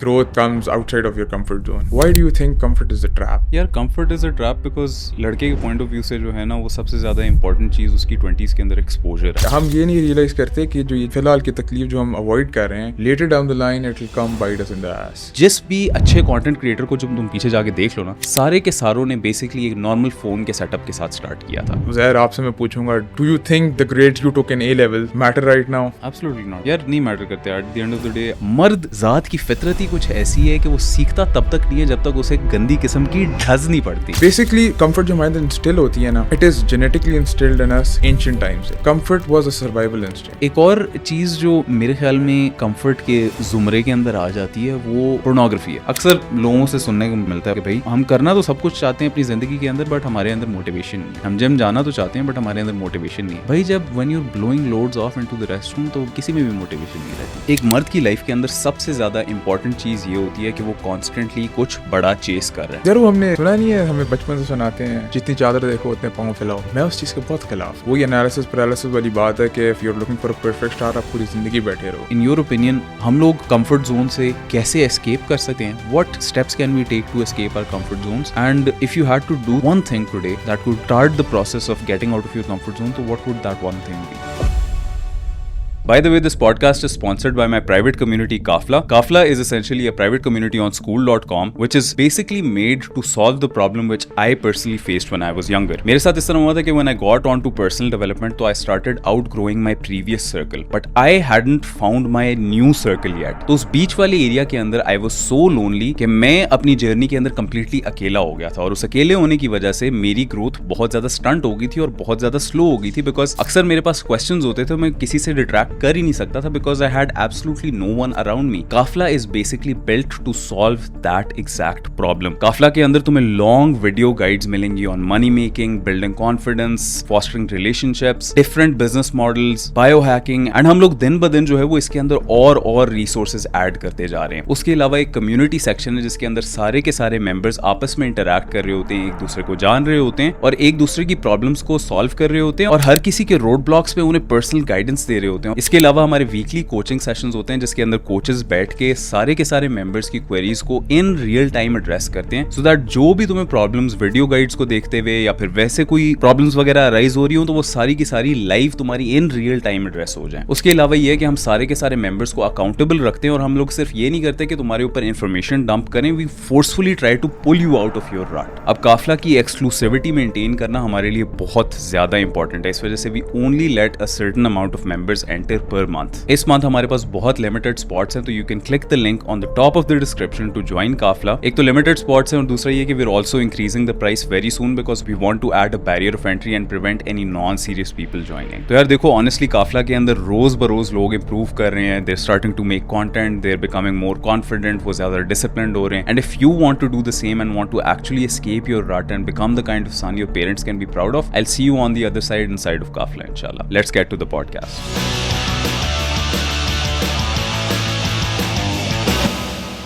growth comes outside of your comfort zone. Why do you think comfort is a trap? यार comfort is a trap because लड़के के point of view से जो है ना वो सबसे ज़्यादा इंपॉर्टेंट चीज़ उसकी 20s के अंदर एक्सपोजर है। हम ये नहीं रियलाइज करते कि जो ये फिलहाल की तकलीफ जो हम अवॉइड कर रहे हैं, later down the line it will come bite us in the ass. जिस भी अच्छे कंटेंट क्रिएटर को जब तुम पीछे जाके देख लो ना, सारे के सारों ने बेसिकली एक नॉर्मल फोन के सेटअप के साथ स्टार्ट किया था। ज़हर, आपसे मैं पूछूंगा, do you think the grades you took in A level matter right now? Absolutely not यार, नहीं मैटर करते। Eight the end of the day मर्द जात की फितरत ही कुछ ऐसी है कि वो सीखता तब तक नहीं है जब तक उसे गंदी किस्म की ढज नहीं पड़ती। बेसिकली कंफर्ट जो हमारे अंदर इंस्टिल होती है ना, it is genetically instilled in us ancient time से। Comfort was a survival instinct. एक और चीज जो मेरे ख्याल में कंफर्ट के जुमरे के अंदर आ जाती है वो पोर्नोग्राफी है। अक्सर लोगों से सुनने को मिलता है कि भाई हम करना तो सब कुछ चाहते हैं अपनी जिंदगी के अंदर, बट हमारे अंदर मोटिवेशन नहीं। हम जिम जाना तो चाहते हैं बट हमारे अंदर मोटिवेशन नहीं। भाई जब when you are blowing loads of into the restroom तो किसी में भी मोटिवेशन नहीं रहती। एक मर्द की लाइफ के अंदर सबसे ज्यादा इंपॉर्टेंट चीज ये होती है कि वो कॉन्स्टेंटली कुछ बड़ा चेस कर रहे हैं। जरूर हमने सुना नहीं है, हमें बचपन से सुनाते हैं जितनी चादर देखो उतने पाँव फैलाओ। मैं उस चीज के बहुत खिलाफ। वही एनालिसिस पैरालिसिस वाली बात है कि if you are looking for a perfect star, आप पूरी जिंदगी बैठे रहो। इन योर ओपिनियन हम लोग कंफर्ट जोन से कैसे एस्केप कर सकते हैं? What steps can we take to escape our comfort zones? And if you had to do one thing today that could start the process of getting out of your comfort zone, तो what would that one thing be? By the way, this podcast is sponsored by my private community Kafla. Kafla is essentially a private community on school.com which is basically made to solve the problem which I personally faced when I was younger. मेरे साथ इस तरह हुआ था कि when I got onto personal development तो I started outgrowing my previous circle, but I hadn't found my new circle yet. तो उस बीच वाले एरिया के अंदर I was so lonely कि मैं अपनी जर्नी के अंदर completely अकेला हो गया था, और उस अकेले होने की वजह से मेरी ग्रोथ बहुत ज्यादा स्टंट हो गई थी और बहुत ज्यादा स्लो हो गई थी, बिकॉज अक्सर मेरे पास क्वेश्चंस होते थे, मैं किसी से डिट्रैक्ट कर ही नहीं सकता था because I had absolutely no one around me. Kafla is basically built to solve that exact problem. Kafla के अंदर तुम्हें लॉन्ग वीडियो गाइड्स मिलेंगी on money making, building confidence, fostering relationships, different business models, bio hacking, and हम लोग दिन ब दिन जो है वो इसके अंदर और रिसोर्सेज ऐड करते जा रहे हैं। उसके अलावा एक कम्युनिटी सेक्शन है जिसके अंदर सारे के सारे मेंबर्स आपस में इंटरैक्ट कर रहे होते हैं, एक दूसरे को जान रहे होते हैं और एक दूसरे की प्रॉब्लम्स को सॉल्व कर रहे होते हैं, और हर किसी के रोड ब्लॉक्स पे उन्हें पर्सनल गाइडेंस दे रहे होते हैं। इसके अलावा हमारे वीकली कोचिंग सेशंस होते हैं जिसके अंदर कोचेस बैठ के सारे के सारे मेंबर्स की क्वेरीज को इन रियल टाइम एड्रेस करते हैं, सो दैट जो भी तुम्हें प्रॉब्लम्स वीडियो गाइड्स को देखते हुए या फिर वैसे कोई प्रॉब्लम्स वगैरह अराइज हो रही हो तो वो सारी की सारी लाइव तुम्हारी इन रियल टाइम एड्रेस हो जाए। उसके अलावा ये है कि हम सारे के सारे मेंबर्स को अकाउंटेबल रखते हैं, और हम लोग सिर्फ ये नहीं करते कि तुम्हारे ऊपर इन्फॉर्मेशन डंप करें, we forcefully try to pull you out of your rut. अब काफला की एक्सक्लूसिविटी मेंटेन करना हमारे लिए बहुत ज्यादा इंपॉर्टेंट है, इस वजह से we only let a certain amount of members enter per month. इस मंथ हमारे पास बहुत लिमिटेड स्पॉट्स हैं, तो you can click the link on the top of the description to join Kafla. एक तो लिमिटेड स्पॉट्स हैं और दूसरा ये कि we are also increasing the price very soon because we want to add a barrier of entry and prevent any non serious people joining. तो यार देखो, ऑनेस्टली काफला के अंदर रोज बरोज लोग इंप्रूव कर रहे हैं, they are starting to make content, they are becoming more confident, वो ज्यादा डिसिप्लिन्ड हो रहे हैं, and if you want to do the same and want to actually escape your rut and become the kind of son your parents can be proud of, I will see you on the other side inside of Kafla इंशाल्लाह। Let's get to the podcast.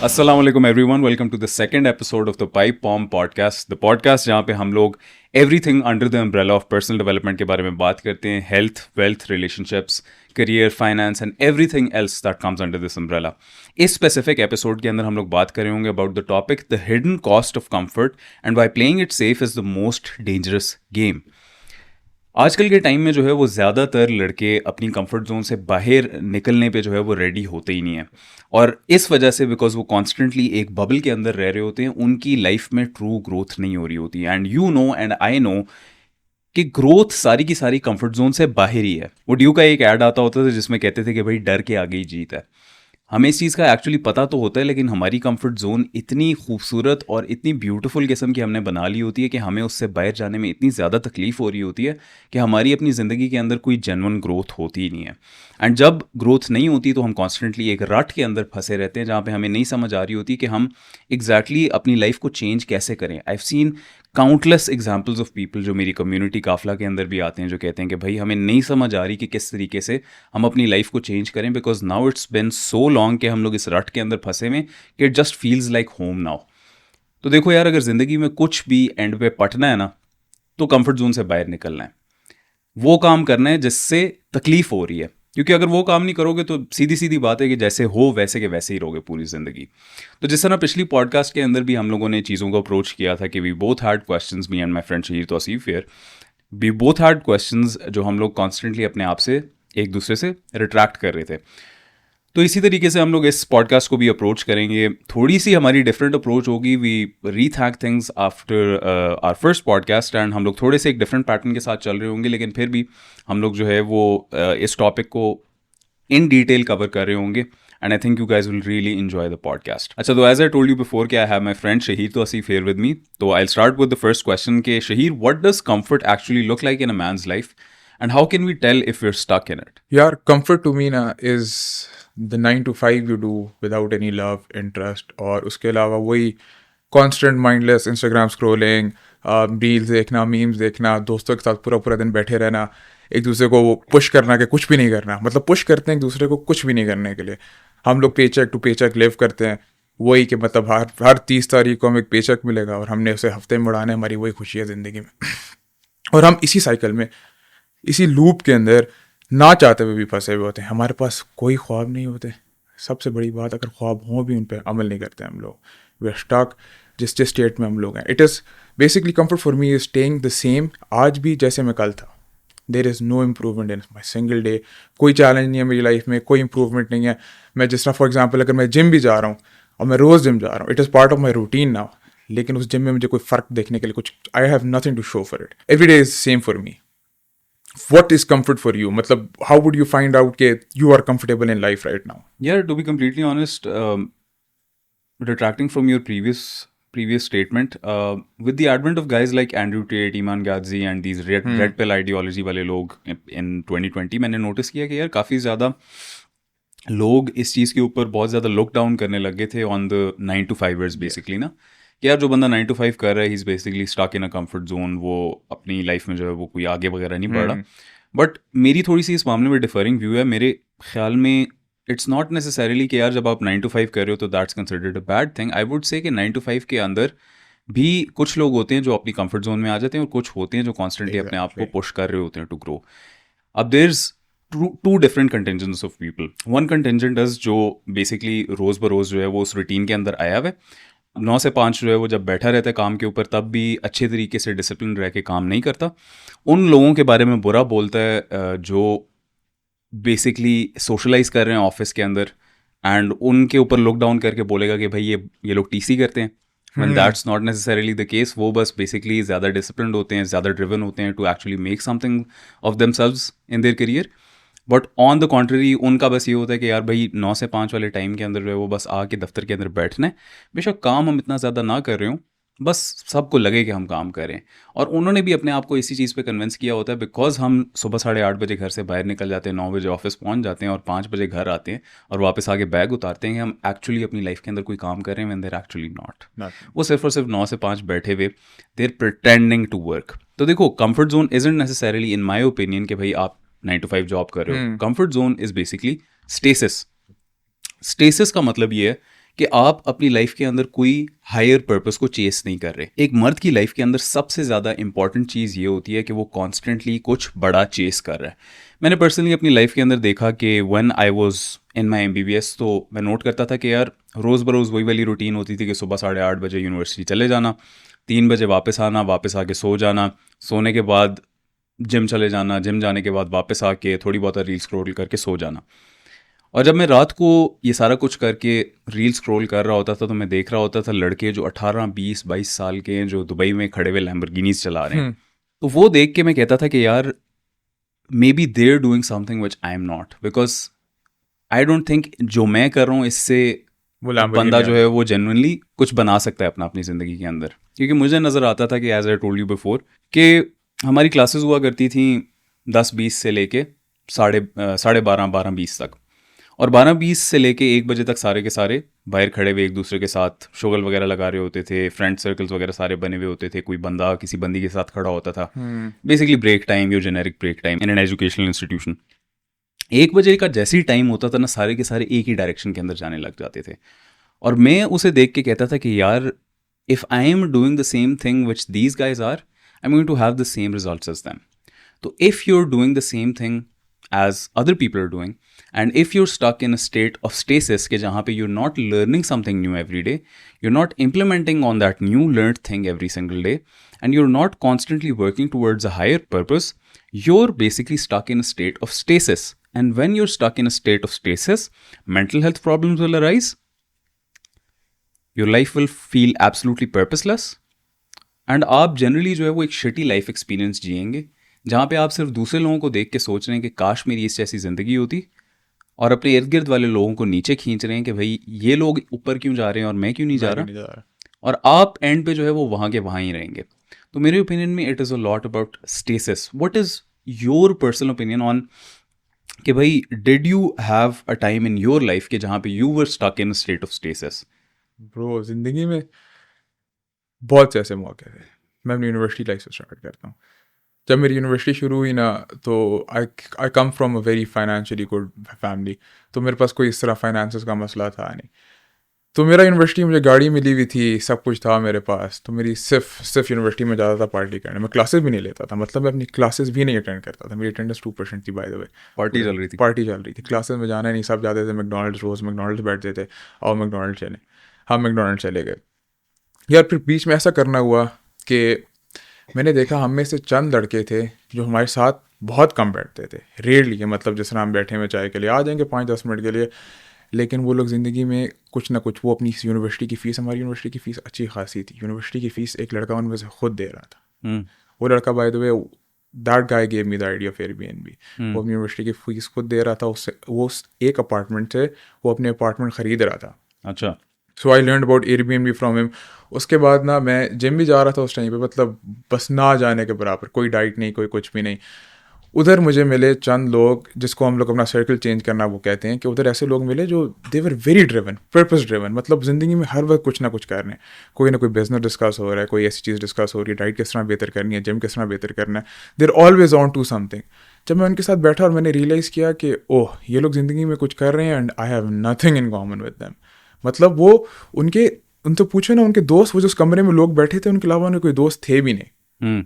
अस्सलाम वालेकुम everyone, welcome to the second episode of the pipe bomb podcast, the podcast जहाँ पे हम लोग everything under the umbrella of personal development के बारे में बात करते हैं, health, wealth, relationships, career, finance and everything else that comes under this umbrella. इस स्पेसिफिक एपिसोड के अंदर हम लोग बात कर रहे होंगे about the topic the hidden cost of comfort and why playing it safe is the most dangerous game. आजकल के टाइम में जो है वो ज़्यादातर लड़के अपनी कंफर्ट जोन से बाहर निकलने पे जो है वो रेडी होते ही नहीं है, और इस वजह से बिकॉज वो कॉन्स्टेंटली एक बबल के अंदर रह रहे होते हैं, उनकी लाइफ में ट्रू ग्रोथ नहीं हो रही होती है। And you know and I know कि ग्रोथ सारी की सारी कंफर्ट जोन से बाहर ही है। वो ड्यू का एक ऐड आता होता था जिसमें कहते थे कि भाई डर के आगे ही जीत है। हमें इस चीज़ का एक्चुअली पता तो होता है, लेकिन हमारी कंफर्ट जोन इतनी खूबसूरत और इतनी ब्यूटीफुल किस्म की हमने बना ली होती है कि हमें उससे बाहर जाने में इतनी ज़्यादा तकलीफ हो रही होती है कि हमारी अपनी ज़िंदगी के अंदर कोई जेन्युइन ग्रोथ होती ही नहीं है। एंड जब ग्रोथ नहीं होती तो हम कॉन्स्टेंटली एक रट के अंदर फंसे रहते हैं जहाँ पे हमें नहीं समझ आ रही होती कि हम एग्जैक्टली अपनी लाइफ को चेंज कैसे करें। आई have scene countless examples of people जो मेरी कम्युनिटी काफला के अंदर भी आते हैं, जो कहते हैं कि भाई हमें नहीं समझ आ रही कि किस तरीके से हम अपनी लाइफ को चेंज करें, because now it's been so long कि हम लोग इस रट के अंदर फंसे हुए कि it just feels like home now. तो देखो यार, अगर ज़िंदगी में कुछ भी एंड पे पटना है ना, तो कंफर्ट जोन से बाहर निकलना है, वो काम करना है जिससे तकलीफ हो रही है। क्योंकि अगर वो काम नहीं करोगे तो सीधी सीधी बात है कि जैसे हो वैसे के वैसे ही रहोगे पूरी ज़िंदगी। तो जिस तरह पिछली पॉडकास्ट के अंदर भी हम लोगों ने चीज़ों को अप्रोच किया था कि we both had questions, me and my friend Shaheer Tauseef here, we both had questions जो हम लोग कॉन्स्टेंटली अपने आप से एक दूसरे से रिट्रैक्ट कर रहे थे। तो इसी तरीके से हम लोग इस पॉडकास्ट को भी अप्रोच करेंगे। थोड़ी सी हमारी डिफरेंट अप्रोच होगी, we rethink things after our first podcast, and हम लोग थोड़े से एक डिफरेंट पैटर्न के साथ चल रहे होंगे, लेकिन फिर भी हम लोग जो है वो इस टॉपिक को इन डिटेल कवर कर रहे होंगे, and I think you guys will really enjoy the podcast. अच्छा, तो as I told you before कि I have my friend Shaheer Tauseef here with me, तो I start with the first question के Shaheer, what does comfort actually look like in a man's life and how can we tell if we are stuck in it? यार comfort to me ना is the 9 to 5 you do without any love, interest, और उसके अलावा वही constant mindless Instagram scrolling, reels देखना, memes देखना, दोस्तों के साथ पूरा पूरा दिन बैठे रहना, एक दूसरे को पुश करना कि कुछ भी नहीं करना, मतलब पुश करते हैं एक दूसरे को कुछ भी नहीं करने के लिए। हम लोग पे चेक टू पे चेक लिव करते हैं, वही कि मतलब हर 30 तारीख को हमें एक पे चेक मिलेगा और हमने उसे हफ्ते में उड़ाना है, हमारी वही खुशी है ज़िंदगी में। और हम इसी साइकिल में, इसी लूप के अंदर ना चाहते हुए भी फंसे हुए होते हैं। हमारे पास कोई ख्वाब नहीं होते। सबसे बड़ी बात, अगर ख्वाब हों भी उन पर अमल नहीं करते हम लोग। वी आर स्टक जिस स्टेट में हम लोग हैं। It is basically comfort for me is staying the same, आज भी जैसे मैं कल था। There is no improvement in my single day. कोई चैलेंज नहीं है मेरी लाइफ में, कोई इम्प्रूवमेंट नहीं है। मैं जिस तरह फॉर एग्जाम्पल अगर मैं जिम भी जा रहा हूँ और मैं रोज़ जिम जा रहा हूँ, it is part of my routine now, लेकिन उस जिम में मुझे कोई फ़र्क देखने के लिए कुछ, I have nothing to show for it. Every day is same for me. What is comfort for you? मतलब how would you find out कि you are comfortable in life right now? Yeah, to be completely honest, retracting from your previous statement, with the advent of guys like Andrew Tate, Iman Gadzhi and these red pill ideology वाले लोग in 2020, मैंने notice किया कि यार काफ़ी ज़्यादा लोग इस चीज़ के ऊपर बहुत ज़्यादा लुक डाउन करने लगे थे on the 9 to 5ers basically ना, कि यार जो बंदा 9 to 5 कर रहा है, he is basically stuck in a comfort zone, वो अपनी लाइफ में जो है वो कोई आगे वगैरह नहीं बढ़ रहा। बट मेरी थोड़ी सी इस मामले में डिफरिंग व्यू है। मेरे ख्याल में इट्स नॉट नेसेसरीली कि यार जब आप 9 to 5 कर रहे हो तो that's considered a bad thing. I would say कि 9 to 5 के अंदर भी कुछ लोग होते हैं जो अपनी कंफर्ट जोन में आ जाते हैं और कुछ होते हैं जो कॉन्स्टेंटली अपने आप को पुश कर रहे होते हैं टू ग्रो। अब there is two different contingents of people. One contingent is जो बेसिकली रोज़ बरोज़ जो है वो उस रूटीन के अंदर आया हुआ है, 9 से 5 जो है वो जब बैठा रहता है काम के ऊपर तब भी अच्छे तरीके से डिसिप्लिन रह के काम नहीं करता। उन लोगों के बारे में बुरा बोलता है जो बेसिकली सोशलाइज कर रहे हैं ऑफिस के अंदर, एंड उनके ऊपर लुक डाउन करके बोलेगा कि भाई ये लोग टीसी करते हैं। when that's not necessarily the case, वो बस बेसिकली ज़्यादा डिसिप्लिन्ड होते हैं, ज़्यादा ड्रिवन होते हैं to actually make something of themselves in their career. But on the contrary उनका बस ये होता है कि यार भाई 9 से 5 वाले टाइम के अंदर जो है वो बस आके दफ्तर के अंदर बैठना है, बेशक काम हम इतना ज़्यादा ना कर रहे हों, बस सबको लगे कि हम काम करें। और उन्होंने भी अपने आप को इसी चीज़ पे कन्विंस किया होता है, बिकॉज हम सुबह 8:30 बजे घर से बाहर निकल जाते हैं, 9 बजे ऑफिस पहुंच जाते हैं और 5 बजे घर आते हैं और वापस आके बैग उतारते हैं कि हम एक्चुअली अपनी लाइफ के अंदर कोई काम कर रहे हैं, व्हेन देयर एक्चुअली नॉट। वो सिर्फ और सिर्फ 9 से 5 बैठे हुए देयर प्रिटेंडिंग टू वर्क। तो देखो, comfort zone isn't necessarily in my opinion कि भाई आप 9 to 5 जॉब कर रहे हो। Comfort zone is basically stasis. Stasis का मतलब ये है कि आप अपनी लाइफ के अंदर कोई हायर पर्पस को चेस नहीं कर रहे। एक मर्द की लाइफ के अंदर सबसे ज़्यादा इंपॉर्टेंट चीज़ ये होती है कि वो कॉन्स्टेंटली कुछ बड़ा चेस कर रहा है। मैंने पर्सनली अपनी लाइफ के अंदर देखा कि when I was in my MBBS, तो मैं नोट करता था कि यार रोज़ बरोज़ वही वाली रूटीन होती थी कि सुबह 8:30 बजे यूनिवर्सिटी चले जाना, 3 बजे वापस आना, वापस आके सो जाना, सोने के बाद जिम चले जाना, जिम जाने के बाद वापस आके थोड़ी बहुत रील स्क्रॉल करके सो जाना। और जब मैं रात को ये सारा कुछ करके रील स्क्रॉल कर रहा होता था तो मैं देख रहा होता था लड़के जो 18, 20, 22 साल के हैं जो दुबई में खड़े हुए लैम्बोर्गिनीज चला रहे हैं। तो वो देख के मैं कहता था कि यार maybe they are doing something which I am not, because I don't think जो मैं कर रहा हूँ इससे बंदा जो है वो जेन्युइनली कुछ बना सकता है अपनी ज़िंदगी के अंदर। क्योंकि मुझे नज़र आता था कि as I told you before कि हमारी क्लासेस हुआ करती थी 10-20 से लेके 12:30 तक, और 12:20 से लेके 1 बजे तक सारे के सारे बाहर खड़े हुए एक दूसरे के साथ शोगल वगैरह लगा रहे होते थे, फ्रेंड सर्कल्स वगैरह सारे बने हुए होते थे, कोई बंदा किसी बंदी के साथ खड़ा होता था। Basically break time, yo generic break time in an educational institution. 1 बजे का जैसे ही टाइम होता था ना, सारे के सारे एक ही डायरेक्शन के अंदर जाने लग जाते थे। और मैं उसे देख के कहता था कि यार if I am doing the same thing which these guys are, I am going to have the same results as them. तो if you are doing the same thing as other people are doing, and if you're stuck in a state of stasis ke jahan pe you're not learning something new every day, you're not implementing on that new learned thing every single day, and you're not constantly working towards a higher purpose, you're basically stuck in a state of stasis. And when you're stuck in a state of stasis, mental health problems will arise, your life will feel absolutely purposeless, and आप generally जो है वो एक shitty life experience जिएंगे जहाँ पे आप सिर्फ दूसरे लोगों को देख के सोच रहे हैं कि काश मेरी इस जैसी ज़िंदगी होती, और अपने इर्द गिर्द वाले लोगों को नीचे खींच रहे हैं कि भाई ये लोग ऊपर क्यों जा रहे हैं और मैं क्यों नहीं जा रहा, और आप एंड पे जो है वो वहाँ के वहाँ ही रहेंगे. तो मेरे ओपिनियन में it is a lot about stasis. What is your personal opinion on कि भाई did you have a time in your life के जहाँ पे you were stuck in state of stasis? Bro जिंदगी में बहुत से ऐसे मौके थे. मैं अपनी यूनिवर्सिटी लाइफ से स्टार्ट करता हूँ. जब मेरी यूनिवर्सिटी शुरू हुई ना, तो I come from a very financially good family. तो मेरे पास कोई इस तरह फाइनेंसेस का मसला था नहीं. तो मेरा यूनिवर्सिटी मुझे गाड़ी मिली हुई थी, सब कुछ था मेरे पास. तो मेरी सिर्फ यूनिवर्सिटी में जाता था पार्टी करने. मैं क्लासेस भी नहीं लेता था, मतलब मैं अपनी क्लासेस भी नहीं अटेंड करता था. मेरी अटेंडेंस 2% थी बाय द वे. पार्टी चल रही थी. क्लासेस में जाना नहीं, सब जाते थे मैकडोनल्ड्स. रोज़ मैकडोनल्ड्स बैठते थे, और मैकडोनल्ड्स चले. हम मैकडोनल्ड्स चले गए यार. फिर बीच में ऐसा करना हुआ कि मैंने देखा हम में से चंद लड़के थे जो हमारे साथ बहुत कम बैठते थे. रेयरली, मतलब जिस तरह हम बैठे हुए चाय के लिए आ जाएंगे 5-10 मिनट के लिए, लेकिन वो लोग ज़िंदगी में कुछ ना कुछ, वो अपनी यूनिवर्सिटी की फ़ीस, हमारी यूनिवर्सिटी की फ़ीस अच्छी खासी थी. यूनिवर्सिटी की फ़ीस एक लड़का उनमें से खुद दे रहा था. वो लड़का bye the way, that guy gave me the idea of Airbnb. वो अपनी यूनिवर्सिटी की फ़ीस खुद दे रहा था. उससे वो एक अपार्टमेंट से वो अपने अपार्टमेंट ख़रीद रहा था. अच्छा. So I learn about Airbnb from him. उसके बाद ना मैं जिम भी जा रहा था उस टाइम पे, मतलब बस ना जाने के बराबर. कोई डाइट नहीं, कोई कुछ भी नहीं. उधर मुझे मिले चंद लोग जिसको हम लोग अपना सर्कल चेंज करना वो कहते हैं, कि उधर ऐसे लोग मिले जो they were very driven, purpose driven. मतलब ज़िंदगी में हर वक्त कुछ ना कुछ कर रहे हैं. कोई ना कोई बिजनेस डिस्कस हो रहा है, कोई ऐसी चीज़ डिस्कस हो रही है, डाइट किस तरह बेहतर करनी है, जिम किस तरह बेहतर करना है. They are always on to something. जब मैं उनके साथ बैठा और मैंने रियलाइज़ किया कि ओह, ये लोग ज़िंदगी में कुछ कर रहे हैं and I have nothing in common with them. मतलब वो उनसे पूछे ना, उनके दोस्त, वो जो उस कमरे में लोग बैठे थे, उनके अलावा उन्हें कोई दोस्त थे भी नहीं.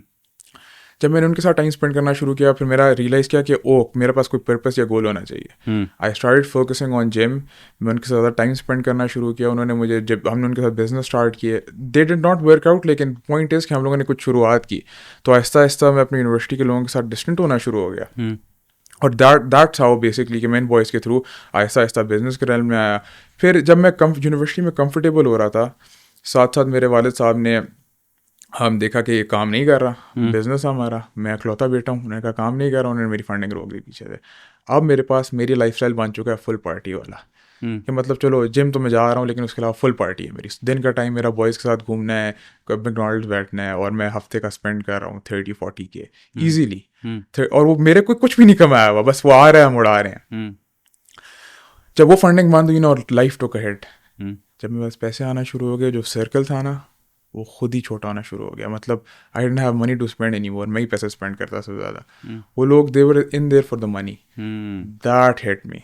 जब मैंने उनके साथ टाइम स्पेंड करना शुरू किया, फिर मेरा रियलाइज़ किया कि ओह, मेरे पास कोई पर्पस या गोल होना चाहिए. I started focusing on gym. मैं उनके साथ ज़्यादा टाइम स्पेंड करना शुरू किया. उन्होंने मुझे, जब हमने उनके साथ बिजनेस स्टार्ट किए, they did not work out, लेकिन पॉइंट इज़ कि हम लोगों ने कुछ शुरुआत की. तो आहिस्ता आहिस्ता मैं अपनी यूनिवर्सिटी के लोगों के साथ डिस्टेंट होना शुरू हो गया. और दैट्स हाउ बेसिकली कि मैं इन बॉयज़ के थ्रू आहिस्ता आहिस्ता बिजनेस के रेल में आया. फिर जब मैं यूनिवर्सिटी में कंफर्टेबल हो रहा था, साथ साथ मेरे वालिद साहब ने हम देखा कि ये काम नहीं कर रहा, बिजनेस हमारा, मैं अकलौता बेटा हूँ, उन्होंने कहा काम नहीं कर रहा. उन्होंने मेरी फंडिंग रोक दी पीछे से. अब मेरे पास मेरी लाइफस्टाइल बन चुका है फुल पार्टी वाला. कि मतलब चलो जिम तो मैं जा रहा हूँ, लेकिन उसके अलावा फुल पार्टी है मेरी. दिन का टाइम मेरा बॉयज़ के साथ घूमना है, मैकडोनल्ड्स बैठना है, और मैं हफ्ते का स्पेंड कर रहा हूँ 30-40 के ईजीली. और वो मेरे को कुछ भी नहीं कमाया हुआ, बस वो आ रहे हैं, हम उड़ा रहे हैं. जब वो फंडिंग बंद हुई ना और लाइफ टुक अ हिट, जब मेरे पास पैसे आना शुरू हो गए, जो सर्कल था ना वो खुद ही छोटा होना शुरू हो गया. मतलब I didn't have money to spend anymore. मैं ही पैसे स्पेंड करता सबसे ज़्यादा. वो लोग they were in there for the money. That hit me.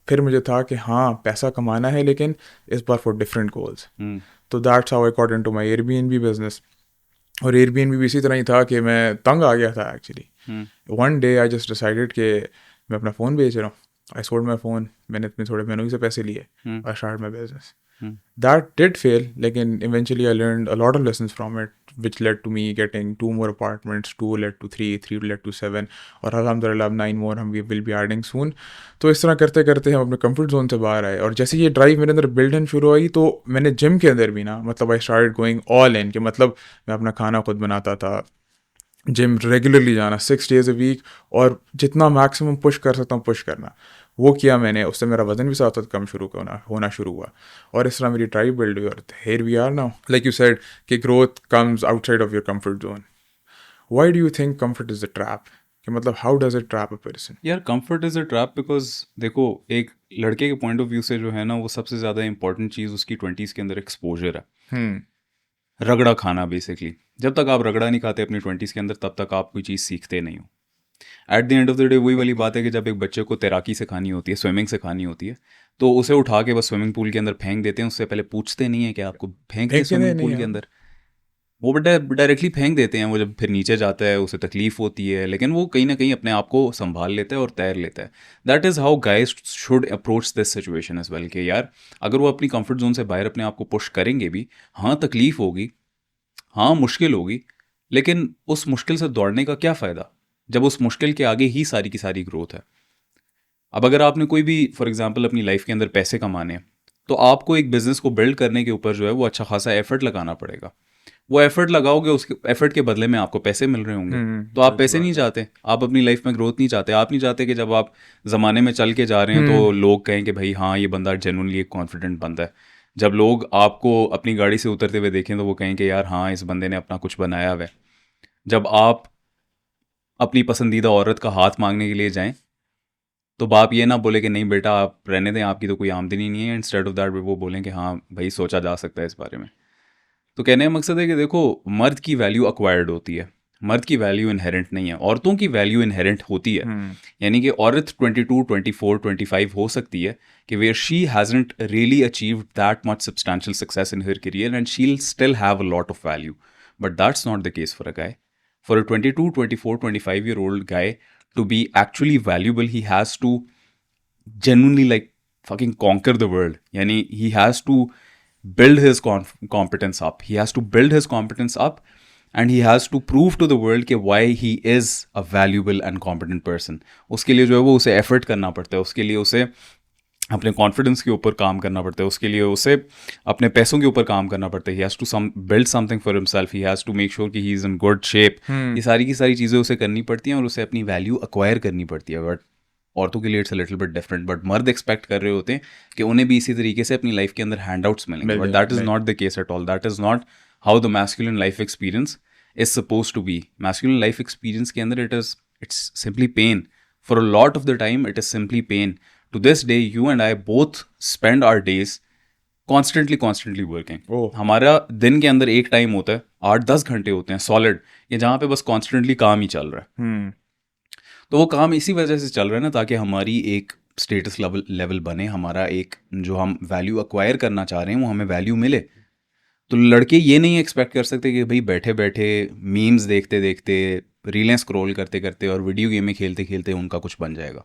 फिर मुझे था कि हाँ, पैसा कमाना है, लेकिन इस बार फॉर डिफरेंट गोल्स. तो that's how I got into my Airbnb business. और एयरबीएनबी भी इसी तरह ही था कि मैं तंग आ गया था actually. One day I just decided कि मैं अपना फ़ोन बेच रहा हूँ. I sold my phone. मैंने इतने थोड़े महीनों से पैसे लिए. I start my business. That did fail, लेकिन eventually I learned a lot of lessons from it, which led to me getting 2 more apartments, 2 led to 3, 3 led to 7, और alhamdulillah अब 9 more हम will be adding soon. तो इस तरह करते करते हम अपने comfort zone से बाहर आए. और जैसे ये ड्राइव मेरे अंदर बिल्ड इन शुरू हुई, तो मैंने जिम के अंदर भी ना, मतलब I started going all in, कि मतलब मैं अपना खाना खुद बनाता था, जिम रेगुलरली जाना 6 days a week, और जितना मैक्सिमम पुश कर सकता हूँ पुश करना, वो किया मैंने. उससे मेरा वजन भी साथ साथ कम होना शुरू हुआ, और इस तरह मेरी ट्राइब बिल्ड हुई. और here we are now, like you said, कि growth comes outside of your comfort zone. Why do you think comfort is a trap? कि मतलब how does it trap a person? यार comfort is a trap because देखो, एक लड़के के point of view से जो है ना, वो सबसे ज़्यादा इंपॉर्टेंट चीज़ उसकी 20s के अंदर एक्सपोजर है. रगड़ा खाना बेसिकली. जब तक आप रगड़ा नहीं खाते अपनी 20s के अंदर, तब तक आप कोई चीज़ सीखते नहीं हो. Eight the end of the day वही वाली बात है कि जब एक बच्चे को तैराकी सिखानी होती है, स्विमिंग सिखानी होती है, तो उसे उठा के बस स्विमिंग पूल के अंदर फेंक देते हैं. उससे पहले पूछते नहीं है कि आपको फेंक दें स्विमिंग पूल के अंदर. वो डायरेक्टली फेंक देते हैं, वो जब फिर नीचे जाता है उसे तकलीफ होती है, लेकिन वो कहीं ना कहीं अपने आप को संभाल लेता है और तैर लेता है. That is how guys should approach this situation as well कि यार अगर वो अपनी कंफर्ट जोन से बाहर अपने आप को पुश करेंगे भी, हाँ तकलीफ होगी, हाँ मुश्किल होगी, लेकिन उस मुश्किल से दौड़ने का क्या फ़ायदा जब उस मुश्किल के आगे ही सारी की सारी ग्रोथ है. अब अगर आपने कोई भी फॉर एग्जांपल अपनी लाइफ के अंदर पैसे कमाने हैं, तो आपको एक बिजनेस को बिल्ड करने के ऊपर जो है वो अच्छा खासा एफर्ट लगाना पड़ेगा. वो एफर्ट लगाओगे, उसके एफर्ट के बदले में आपको पैसे मिल रहे होंगे. तो आप सही पैसे बात नहीं है। चाहते, आप अपनी लाइफ में ग्रोथ नहीं चाहते, आप नहीं चाहते कि जब आप ज़माने में चल के जा रहे हैं तो लोग कहें कि भाई हाँ ये बंदा जेन्युइनली एक कॉन्फिडेंट बंदा है. जब लोग आपको अपनी गाड़ी से उतरते हुए देखें तो वो कहें कि यार हाँ इस बंदे ने अपना कुछ बनाया हुआ है. जब आप अपनी पसंदीदा औरत का हाथ मांगने के लिए जाएं तो बाप ये ना बोले कि नहीं बेटा आप रहने दें, आपकी तो कोई आमदनी नहीं है. इंस्टेड ऑफ दैट वो बोलें कि हाँ भाई सोचा जा सकता है इस बारे में. तो कहने का मकसद है कि देखो, मर्द की वैल्यू अक्वायर्ड होती है, मर्द की वैल्यू इनहेरेंट नहीं है. औरतों की वैल्यू इनहेरेंट होती है. यानी कि औरत 22, 24, 25 हो सकती है कि where she hasn't really achieved that much substantial success in her career and she will still have a lot of value. But that's not the case for a guy. For a 22, 24, 25-year-old guy to be actually valuable, he has to genuinely like fucking conquer the world. Yani he has to build his competence up. He has to build his competence up and he has to prove to the world कि why he is a valuable and competent person. उसके लिए जो है वो उसे effort करना पड़ता है, उसके लिए उसे अपने कॉन्फिडेंस के ऊपर काम करना पड़ता है, उसके लिए उसे अपने पैसों के ऊपर काम करना पड़ता है. He has to build something for himself, he has to make sure कि he is in good shape. ये सारी की सारी चीज़ें उसे करनी पड़ती हैं और उसे अपनी वैल्यू अक्वायर करनी पड़ती है. बट औरतों के लिए it's a little bit different. But मर्द एक्सपेक्ट कर रहे होते हैं कि उन्हें भी इसी तरीके से अपनी लाइफ के अंदर हैंड आउट्स मिलेंगे. But that is not the case at all. That is not how the masculine life experience is suppose to be. Masculine life experience के अंदर it's simply pain. For a lot of the time it is simply pain. To this day, you and I both spend our days constantly working. हमारा दिन के अंदर एक time होता है, 8-10 घंटे होते हैं सॉलिड, ये जहाँ पे बस कॉन्स्टेंटली काम ही चल रहा है. तो वो काम इसी वजह से चल रहा है ना, ताकि हमारी एक स्टेटस लेवल बने, हमारा एक जो हम वैल्यू अक्वायर करना चाह रहे हैं वो हमें वैल्यू मिले. तो लड़के ये नहीं एक्सपेक्ट कर सकते कि भाई बैठे बैठे मीम्स देखते देखते, रीलें स्क्रॉल करते करते और वीडियो गेमें खेलते खेलते उनका कुछ बन जाएगा.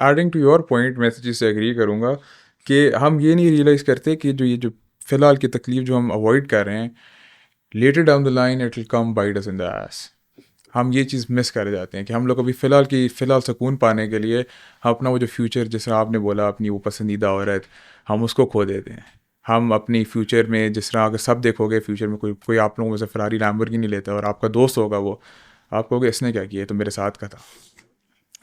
एडिंग टू योर पॉइंट, मैं इस चीज़ से एग्री करूँगा कि हम ये नहीं रियलाइज़ करते कि जो फ़िलहाल की तकलीफ जो हम अवॉइड कर रहे हैं, later down the line it will come bite us in the ass. हम ये चीज़ मिस कर जाते हैं कि हम लोग अभी फ़िलहाल सुकून पाने के लिए हम अपना वो जो फ्यूचर, जैसे आपने बोला अपनी वो पसंदीदा औरत, हम उसको खो देते हैं. हम अपनी फ्यूचर में जिस तरह अगर सब देखोगे फ्यूचर में कोई आप लोगों में से फरारी लैम्बोर्गिनी लेता है और आपका दोस्त होगा, वो आप कहोगे इसने क्या किया, तो मेरे साथ का था.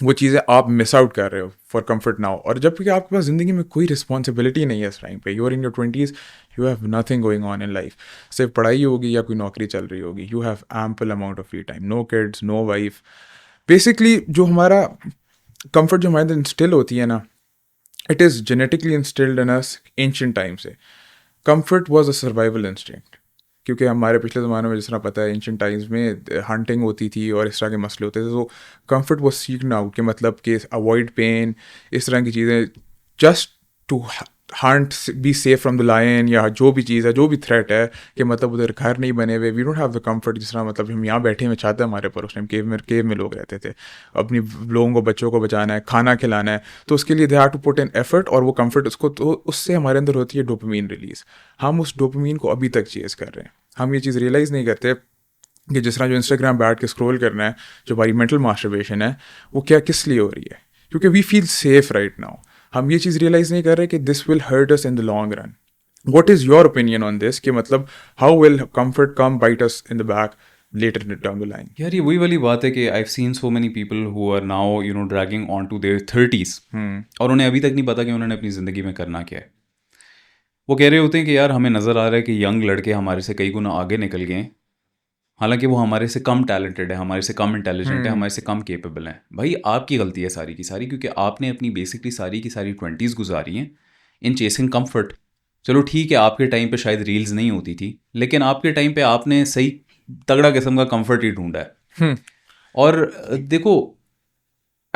वो चीज़ें आप मिस आउट कर रहे हो फॉर कंफर्ट नाउ. और जबकि आपके पास ज़िंदगी में कोई रिस्पॉन्सिबिलिटी नहीं है इस टाइम पे. You are in your 20s, you have nothing going on in life. सिर्फ पढ़ाई होगी या कोई नौकरी चल रही होगी. You have ample amount of free time, no kids, no wife. Basically जो हमारा कंफर्ट जो हमारे अंदर इंस्टिल होती है ना, it is genetically instilled in us ancient time से. Comfort was a survival instinct. क्योंकि हमारे पिछले ज़माने में जिस तरह पता है एंशिएंट टाइम्स में हंटिंग होती थी और इस तरह के मसले होते थे. तो कंफर्ट वो सीखना हो कि मतलब कि अवॉइड पेन, इस तरह की चीज़ें, just to hunt, be safe from the lion, या जो भी चीज़ है, जो भी थ्रेट है, कि मतलब उधर घर नहीं बने हुए. We don't have the comfort. जिस तरह मतलब हम यहाँ बैठे हुए छाते हमारे पर, उस टाइम केव में लोग रहते थे. अपनी लोगों को, बच्चों को बचाना है, खाना खिलाना है, तो उसके लिए they have to put in effort. और वो कंफर्ट उसको, तो उससे हमारे अंदर होती है डोपामीन रिलीज. हम उस डोपामीन को अभी तक चेज़ कर रहे हैं. हम ये चीज़ रियलाइज़ नहीं करते कि जिस तरह जो इंस्टाग्राम बैठ के स्क्रॉल करना है, जो हमारी मेंटल मास्टरबेशन है, वो क्या किस लिए हो रही है, क्योंकि we feel safe right now. हम ये चीज़ रियलाइज़ नहीं कर रहे कि this will hurt us in the long run. What is your opinion on this, कि मतलब how will comfort come bite us in the back later down the line? यार ये वही वाली बात है कि I have seen so many people who are now dragging on to their 30s और उन्हें अभी तक नहीं पता कि उन्होंने अपनी ज़िंदगी में करना क्या है. वो कह रहे होते हैं कि यार हमें नज़र आ रहा है कि यंग लड़के हमारे से कई गुना आगे निकल गए हैं, हालांकि वो हमारे से कम टैलेंटेड है, हमारे से कम इंटेलिजेंट है, हमारे से कम केपेबल हैं. भाई आपकी गलती है सारी की सारी, क्योंकि आपने अपनी बेसिकली सारी की सारी 20s गुजारी हैं इन चेसिंग कंफर्ट. चलो ठीक है, आपके टाइम पे शायद रील्स नहीं होती थी, लेकिन आपके टाइम पे आपने सही तगड़ा किस्म का कंफर्ट ही ढूंढा है. और देखो,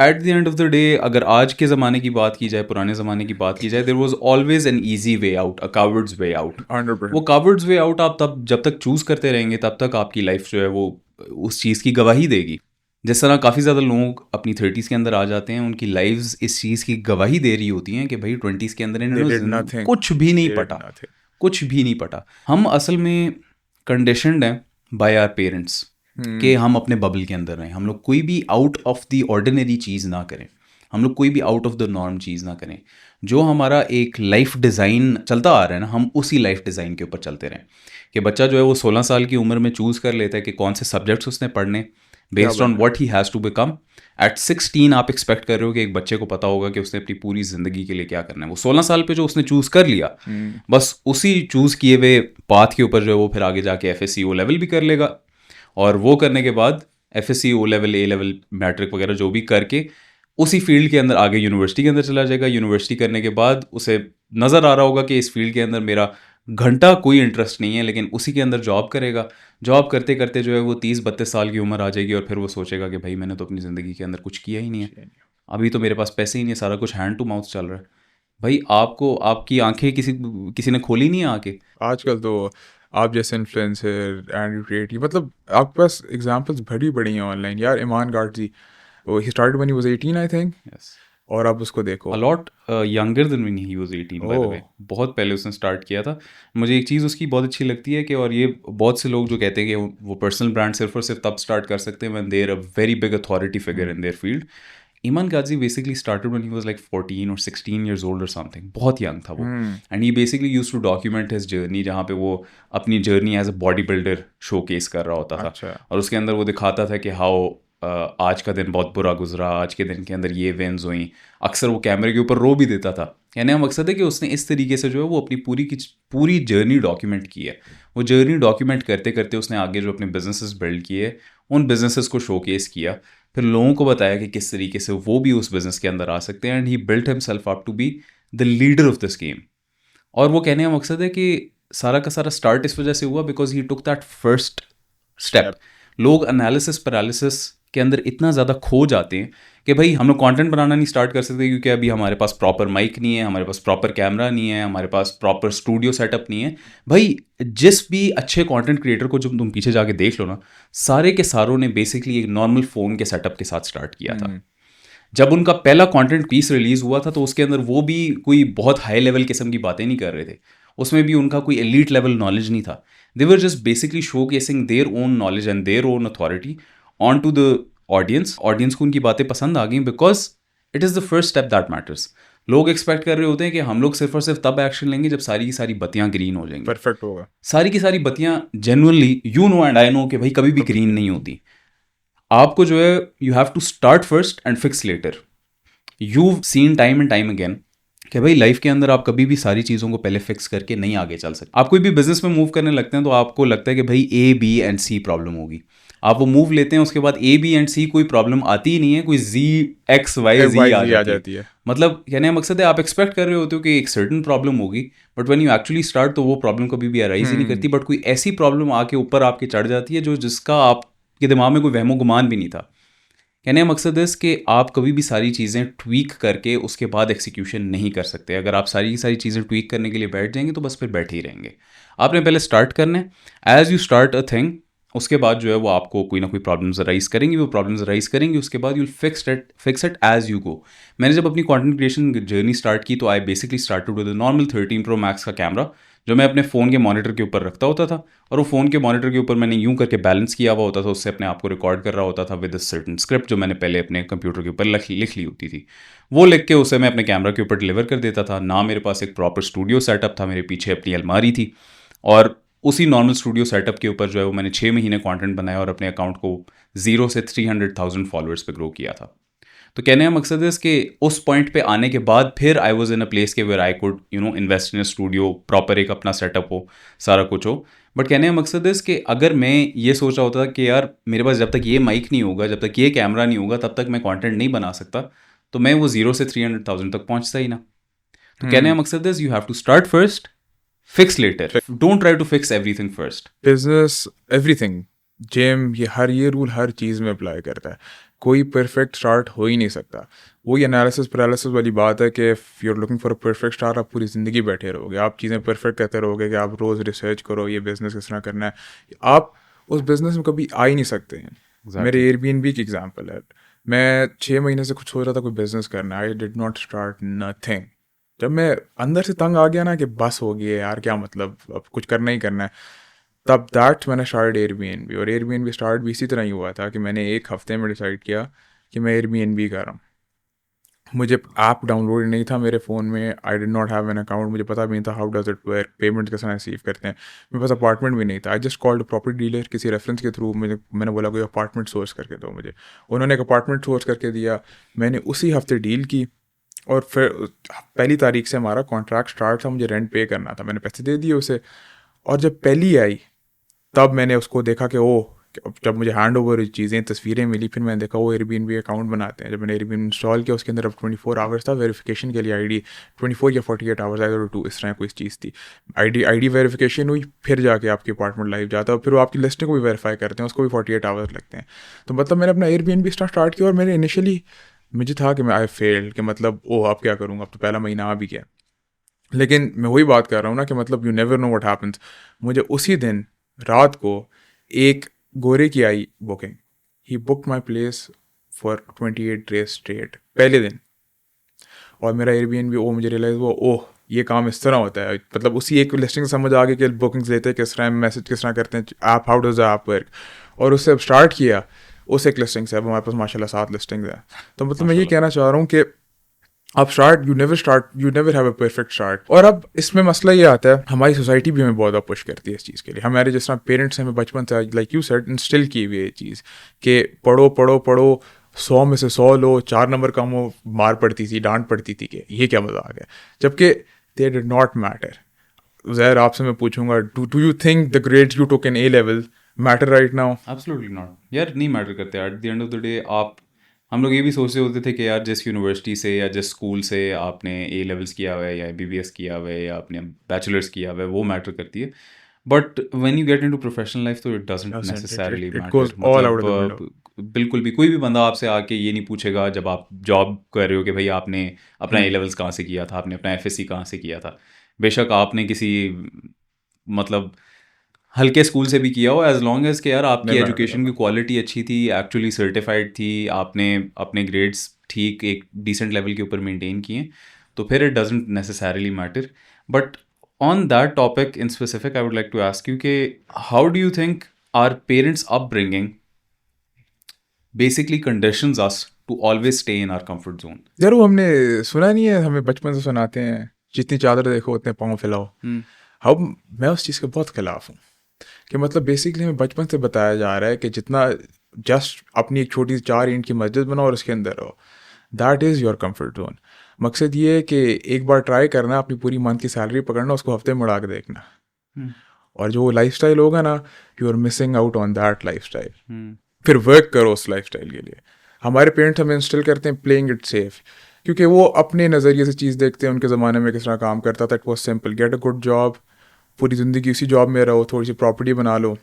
eight the end of the day अगर आज के ज़माने की बात की जाए, पुराने ज़माने की बात की जाए, there was always an easy way out, a coward's way out. 100%। वो कावर्ड्स वे आउट आप तब जब तक चूज़ करते रहेंगे तब तक आपकी लाइफ जो है वो उस चीज़ की गवाही देगी। जिस तरह काफ़ी ज़्यादा लोग अपनी 30s के अंदर आ जाते हैं, उनकी लाइफ्स इस चीज़ की गवाही दे रही होती हैं कि भाई 20s के अंदर They इन्होंने did nothing. कुछ भी नहीं They did पटा, nothing. कुछ भी नहीं पटा। हम असल में कंडीशनड हैं बाय आवर पेरेंट्स कि हम अपने बबल के अंदर रहें, हम लोग कोई भी आउट ऑफ द ऑर्डिनरी चीज़ ना करें, हम लोग कोई भी आउट ऑफ द नॉर्म चीज़ ना करें। जो हमारा एक लाइफ डिज़ाइन चलता आ रहा है ना, हम उसी लाइफ डिज़ाइन के ऊपर चलते रहें। कि बच्चा जो है वो 16 साल की उम्र में चूज़ कर लेता है कि कौन से सब्जेक्ट्स उसने पढ़ने, based on what he has to become. At 16 आप एक्सपेक्ट कर रहे हो कि एक बच्चे को पता होगा कि उसने अपनी पूरी ज़िंदगी के लिए क्या करना है। वो 16 साल पे जो उसने चूज़ कर लिया, बस उसी चूज़ किए हुए पाथ के ऊपर जो है वो फिर आगे जाके FSC O लेवल भी कर लेगा, और वो करने के बाद FSC O level, A level, matric वगैरह जो भी करके उसी फील्ड के अंदर आगे यूनिवर्सिटी के अंदर चला जाएगा। यूनिवर्सिटी करने के बाद उसे नज़र आ रहा होगा कि इस फील्ड के अंदर मेरा घंटा कोई इंटरेस्ट नहीं है, लेकिन उसी के अंदर जॉब करेगा। जॉब करते करते जो है वो 30-32 साल की उम्र आ जाएगी और फिर वो सोचेगा कि भाई मैंने तो अपनी ज़िंदगी के अंदर कुछ किया ही नहीं है, अभी तो मेरे पास पैसे ही नहीं है, सारा कुछ हैंड टू माउथ चल रहा है। भाई आपको आपकी आंखें किसी ने खोली नहीं है आके। आजकल तो आप जैसे इन्फ्लुएंसर एंड क्रिएट, मतलब आपके पास एग्जांपल्स बड़ी बड़ी हैं ऑनलाइन यार। ईमान गाजी, वो he started when he was 18 I think, yes, और आप उसको देखो a lot younger than when he was 18 bye the वे। बहुत पहले उसने स्टार्ट किया था। मुझे एक चीज़ उसकी बहुत अच्छी लगती है कि, और ये बहुत से लोग जो कहते हैं कि वो पर्सनल ब्रांड सिर्फ और सिर्फ तब स्टार्ट कर सकते हैं when they are a very big authority figure in their field. Iman Ghazi basically started when he was like 14 और 16 years old और समथिंग, बहुत यंग था वो। And he basically used to document his journey, जहाँ पे वो अपनी journey as a bodybuilder showcase कर रहा होता था। अच्छा। और उसके अंदर वो दिखाता था कि हाउ आज का दिन बहुत बुरा गुजरा, आज के दिन के अंदर ये इवेंट्स हुई। अक्सर वो कैमरे के ऊपर रो भी देता था। कहने का मकसद है कि उसने इस तरीके से जो है वो अपनी पूरी जर्नी डॉक्यूमेंट की है। वो जर्नी डॉक्यूमेंट करते करते उसने आगे जो अपने बिजनेसेस बिल्ड किए, उन बिजनेसेस को शोकेस किया, फिर लोगों को बताया कि किस तरीके से वो भी उस बिजनेस के अंदर आ सकते हैं। And he built himself up to be the leader of this game. और वो कहने का मकसद है कि सारा का सारा स्टार्ट इस वजह से हुआ because he took that first step. लोग एनालिसिस पैरालिसिस के अंदर इतना ज़्यादा खो जाते हैं कि भाई हम लोग कंटेंट बनाना नहीं स्टार्ट कर सकते क्योंकि अभी हमारे पास प्रॉपर माइक नहीं है, हमारे पास प्रॉपर कैमरा नहीं है, हमारे पास प्रॉपर स्टूडियो सेटअप नहीं है। भाई जिस भी अच्छे कंटेंट क्रिएटर को जब तुम पीछे जाके देख लो ना, सारे के सारों ने बेसिकली एक नॉर्मल फ़ोन के सेटअप के साथ स्टार्ट किया था। जब उनका पहला कंटेंट पीस रिलीज़ हुआ था तो उसके अंदर वो भी कोई बहुत हाई लेवल किस्म की बातें नहीं कर रहे थे, उसमें भी उनका कोई एलीट लेवल नॉलेज नहीं था। They were just basically showcasing their own knowledge and their own authority on to the audience को उनकी बातें पसंद आ गई because it is the first step that matters. लोग एक्सपेक्ट कर रहे होते हैं कि हम लोग सिर्फ और सिर्फ तब एक्शन लेंगे जब सारी की सारी बत्तियां ग्रीन हो जाएंगी। परफेक्ट होगा। सारी की सारी बत्तियां genuinely you know and I know कि भाई कभी भी ग्रीन नहीं होती। आपको जो है you have to start first and fix later. You seen time and time again कि भाई लाइफ के अंदर आप कभी भी सारी चीज़ों को पहले फिक्स करके नहीं आगे चल सकते। आप कोई भी बिजनेस में मूव करने लगते हैं तो आपको लगता है कि भाई A, B and C problem होगी। आप वो मूव लेते हैं, उसके बाद A, B एंड C कोई प्रॉब्लम आती ही नहीं है, कोई Z, X, Y, Z आ जाती है। मतलब कहने का मकसद है आप एक्सपेक्ट कर रहे होते हो कि एक सर्टन प्रॉब्लम होगी, but when you actually start तो वो प्रॉब्लम कभी भी अराइज ही नहीं करती। बट कोई ऐसी प्रॉब्लम आके ऊपर आपके चढ़ जाती है जिसका आपके दिमाग में कोई वहमो गुमान भी नहीं था। कहने का मकसद है कि आप कभी भी सारी चीज़ें ट्वीक करके उसके बाद एक्सिक्यूशन नहीं कर सकते। अगर आप सारी की सारी चीज़ें ट्वीक करने के लिए बैठ जाएंगे तो बस फिर बैठे ही रहेंगे। आपने पहले स्टार्ट करना है। As you start a thing, उसके बाद जो है वो आपको कोई ना कोई प्रॉब्लम्स राइज करेंगी, वो प्रॉब्लम्स राइज करेंगी, उसके बाद you'll fix it as you go. मैंने जब अपनी कंटेंट क्रिएशन जर्नी स्टार्ट की तो I basically started with normal 13 Pro Max का कैमरा जो मैं अपने फ़ोन के मॉनिटर के ऊपर रखता होता था, और वो फ़ोन के मॉनिटर के ऊपर मैंने यूं करके बैलेंस किया हुआ होता था, उससे अपने आप को रिकॉर्ड कर रहा होता था विद अ सर्टेन स्क्रिप्ट जो मैंने पहले अपने कंप्यूटर के ऊपर लिख ली होती थी। वो लिख के उसे मैं अपने कैमरा के ऊपर डिलीवर कर देता था। ना मेरे पास एक प्रॉपर स्टूडियो सेटअप था, मेरे पीछे अपनी अलमारी थी, और उसी नॉर्मल स्टूडियो सेटअप के ऊपर जो है वो मैंने 6 महीने कंटेंट बनाया और अपने अकाउंट को 0 से 300,000 फॉलोअर्स पे ग्रो किया था। तो कहने का मकसद है कि उस पॉइंट पे आने के बाद फिर I was in a place के where I could invest in a studio, proper एक अपना सेटअप हो, सारा कुछ हो। बट कहने का मकसद है कि अगर मैं ये सोच रहा होता कि यार मेरे पास जब तक ये माइक नहीं होगा, जब तक ये कैमरा नहीं होगा, तब तक मैं कंटेंट नहीं बना सकता, तो मैं वो 0 से 300,000 तक पहुंचता ही ना। तो कहने का मकसद है you have to start first, fix later, don't try to fix everything first. Business, everything, gym, ये रूल हर चीज़ में अप्लाई करता है। कोई परफेक्ट स्टार्ट हो ही नहीं सकता। वही एनालिसिस पैरालिसिस वाली बात है कि if you are looking for a perfect start, आप पूरी ज़िंदगी बैठे रहोगे, आप चीज़ें परफेक्ट करते रहोगे कि आप रोज़ रिसर्च करो ये बिज़नेस किस तरह करना है, आप उस बिज़नेस में कभी आ ही नहीं सकते हैं। मेरे एयरबीएनबी की एग्जांपल है, मैं 6 महीने से कुछ सोच रहा था कोई बिज़नेस करना, I did not start nothing. जब मैं अंदर से तंग आ गया ना कि बस हो गया यार, क्या मतलब, अब कुछ करना ही करना है, तब दैट मैंने स्टार्ट एयरबीएनबी। और एयरबीएनबी स्टार्ट भी इसी तरह ही हुआ था कि मैंने एक हफ्ते में डिसाइड किया कि मैं एयरबीएनबी कर रहा हूँ। मुझे ऐप डाउनलोड नहीं था मेरे फ़ोन में, I did not have an account, मुझे पता भी नहीं था how does it work, payment कैसे रिसीव करते हैं, मेरे पास अपार्टमेंट भी नहीं था। I just called property dealer, किसी रेफरेंस के थ्रू मैंने बोला कोई अपार्टमेंट सोर्स करके दो मुझे। उन्होंने एक अपार्टमेंट सोर्स करके दिया, मैंने उसी हफ्ते डील की और फिर पहली तारीख से हमारा कॉन्ट्रैक्ट स्टार्ट था, मुझे रेंट पे करना था, मैंने पैसे दे दिए उसे। और जब पहली आई तब मैंने उसको देखा कि जब मुझे हैंड ओवर चीज़ें तस्वीरें मिली, फिर मैंने देखा वो एयरबीएनबी अकाउंट बनाते हैं। जब मैंने एयरबीएनबी इंस्टॉल किया, उसके अंदर अब 24 आवर्स था वेरिफिकेशन के लिए, आईडी 24 या 48 आवर्स आए, 2 इस तरह कोई चीज़ थी। आईडी वेरिफिकेशन हुई, फिर जाके आपकी अपार्टमेंट लाइव जाता है, और फिर वो आपकी लिस्टिंग को भी वेरीफाई करते हैं, उसको भी 48 आवर्स लगते हैं। तो मतलब मैंने अपना एयरबीएनबी स्टार्ट किया, और मेरे इनिशियली मुझे था कि मैं आई फेल्ड, कि मतलब अब क्या करूँगा, अब तो पहला महीना आ भी गया। लेकिन मैं वही बात कर रहा हूँ ना कि मतलब you never know what happens. मुझे उसी दिन रात को एक गोरे की आई booking, he book my place for 28 days straight पहले दिन। और मेरा एयरबीएनबी मुझे रियलाइज़ हुआ, ओह ये काम इस तरह होता है। मतलब उसी एक लिस्टिंग समझ आ गई कि बुकिंग्स लेते हैं किस तरह, मैसेज किस तरह करते हैं, app how does the app work. और उससे अब स्टार्ट किया, उस एक लिस्टिंग से अब हमारे पास माशाल्लाह 7 लिस्टिंग्स हैं। तो मतलब मैं ये कहना चाह रहा हूँ कि आप you never have a perfect start. और अब इसमें मसला ये आता है, हमारी सोसाइटी भी हमें बहुत पुश करती है इस चीज़ के लिए। हमारे जिस तरह पेरेंट्स हमें बचपन से, लाइक यू सेड, इंस्टिल की हुई ये चीज़ कि पढ़ो पढ़ो पढ़ो, 100 में से 100 लो, 4 नंबर कम हो, मार पड़ती थी, डांट पड़ती थी कि ये क्या मजाक है, जबकि दे डिड नॉट मैटर। ज़हर आपसे मैं पूछूंगा, do you think the grades you took in A level matter right now? Absolutely not यार, नहीं मैटर करते। Eight the end of the day हम लोग ये भी सोचते होते थे कि यार जिस यूनिवर्सिटी से या जिस स्कूल से आपने ए लेवल्स किया हुआ है या BBS किया हुआ है या आपने बैचलर्स किया हुआ है वो मैटर करती है, but when you get into professional life तो इट डजंट नेसेसरली मैटर। बिल्कुल भी कोई भी बंदा आपसे आके ये नहीं पूछेगा जब आप जॉब कर रहे हो कि भाई आपने अपना ए लेवल्स कहाँ से किया था, आपने अपना FSC कहाँ से किया था। बेशक आपने किसी मतलब हल्के स्कूल से भी किया हो, एज लॉन्ग एज के यार आपकी एजुकेशन की क्वालिटी अच्छी थी, एक्चुअली सर्टिफाइड थी, आपने अपने ग्रेड्स ठीक एक डिसेंट लेवल के ऊपर मेंटेन किए, तो फिर it doesn't necessarily matter. But on that topic in specific I would like to ask you कि how do you think our parents upbringing basically conditions us to always stay in our comfort zone? यार वो हमने सुना नहीं है, हमें बचपन से सुनाते हैं, जितनी चादर देखो उतने पाँव फैलाओ। हम मैं उस चीज़ के बहुत खिलाफ हूँ कि मतलब बेसिकली हमें बचपन से बताया जा रहा है कि जितना जस्ट अपनी एक छोटी सी 4 ईंट की मस्जिद बनाओ और उसके अंदर रहो, that is your comfort zone. मकसद ये है कि एक बार ट्राई करना, अपनी पूरी मंथ की सैलरी पकड़ना, उसको हफ्ते में उड़ा के देखना, और जो लाइफस्टाइल होगा ना, you are missing out on that lifestyle. फिर वर्क करो उस लाइफस्टाइल के लिए। हमारे पेरेंट्स हमें इंस्टिल करते हैं प्लेइंग इट सेफ, क्योंकि वो अपने नज़रिए से चीज़ देखते हैं, उनके ज़माने में किस तरह काम करता था। It was simple, get a good job, पूरी ज़िंदगी उसी जॉब में रहो, थोड़ी सी प्रॉपर्टी बना लो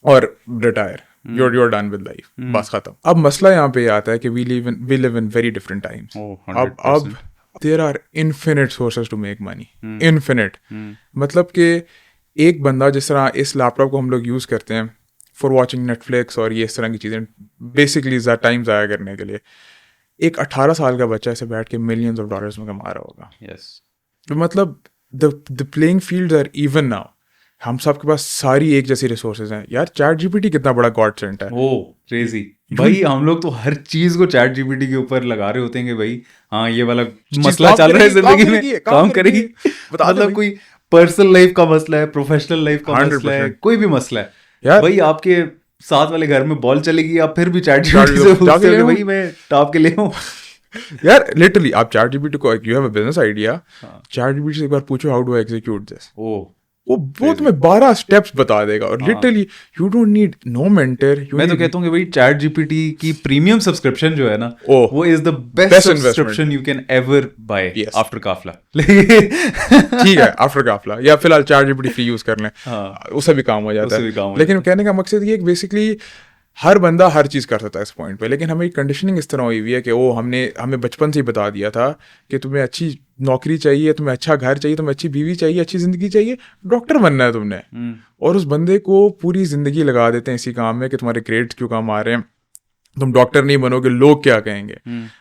और retire, you're done with life, बस खत्म। अब मसला यहाँ पे आता है कि we live in very different times। अब there are infinite sources to make money, infinite। मतलब कि एक बंदा जिस तरह इस लैपटॉप को हम लोग यूज़ करते हैं फॉर वॉचिंग नेटफ्लिक्स और ये इस तरह की चीज़ें, बेसिकली टाइम ज़ाया करने के लिए, एक 18 साल का बच्चा ऐसे बैठ के millions of dollars में कमा रहा होगा। तो मतलब the playing fields are even now। हम सब के पास सारी एक जैसी रिसोर्सेज हैं यार। चैट जीपीटी कितना बड़ा गॉड सेंट है। ओ क्रेजी भाई, हम लोग तो हर चीज को चैट जीपीटी के ऊपर लगा रहे होते हैं कि भाई हाँ ये वाला मसला चल रहा है जिंदगी में, काम करेगी। मतलब कोई पर्सनल लाइफ का मसला है, प्रोफेशनल लाइफ का मसला है, कोई भी मसला है यार, भाई आपके साथ वाले घर में बॉल चलेगी, आप फिर भी चैट जीपीटी से पूछते हो भाई मैं टॉप के लिए हूँ। यार लिटरली आप चैट जीपीटी को, you have a business idea, ChatGPT से एक बार पूछो how do I execute this, वो तुम्हें 12 स्टेप्स बता देगा। और literally you don't need no mentor. मैं तो कहता हूँ कि भाई चैट जीपीटी की प्रीमियम सब्सक्रिप्शन जो है ना, वो is the best subscription you can ever buy after Kafla. ठीक है, आफ्टर काफला या फिलहाल चैट जीपीटी फ्री यूज कर लें, उससे भी काम हो जाता है। लेकिन कहने का मकसद ये बेसिकली हर बंदा हर चीज़ कर सकता है इस पॉइंट पे, लेकिन हमें कंडीशनिंग इस तरह हुई हुई है कि वो हमें बचपन से ही बता दिया था कि तुम्हें अच्छी नौकरी चाहिए, तुम्हें अच्छा घर चाहिए, तुम्हें अच्छी बीवी चाहिए, अच्छी ज़िंदगी चाहिए, डॉक्टर बनना है तुमने। और उस बंदे को पूरी ज़िंदगी लगा देते हैं इसी काम में कि तुम्हारे ग्रेड्स क्यों कम आ रहे हैं, तुम डॉक्टर नहीं बनोगे, लोग क्या कहेंगे।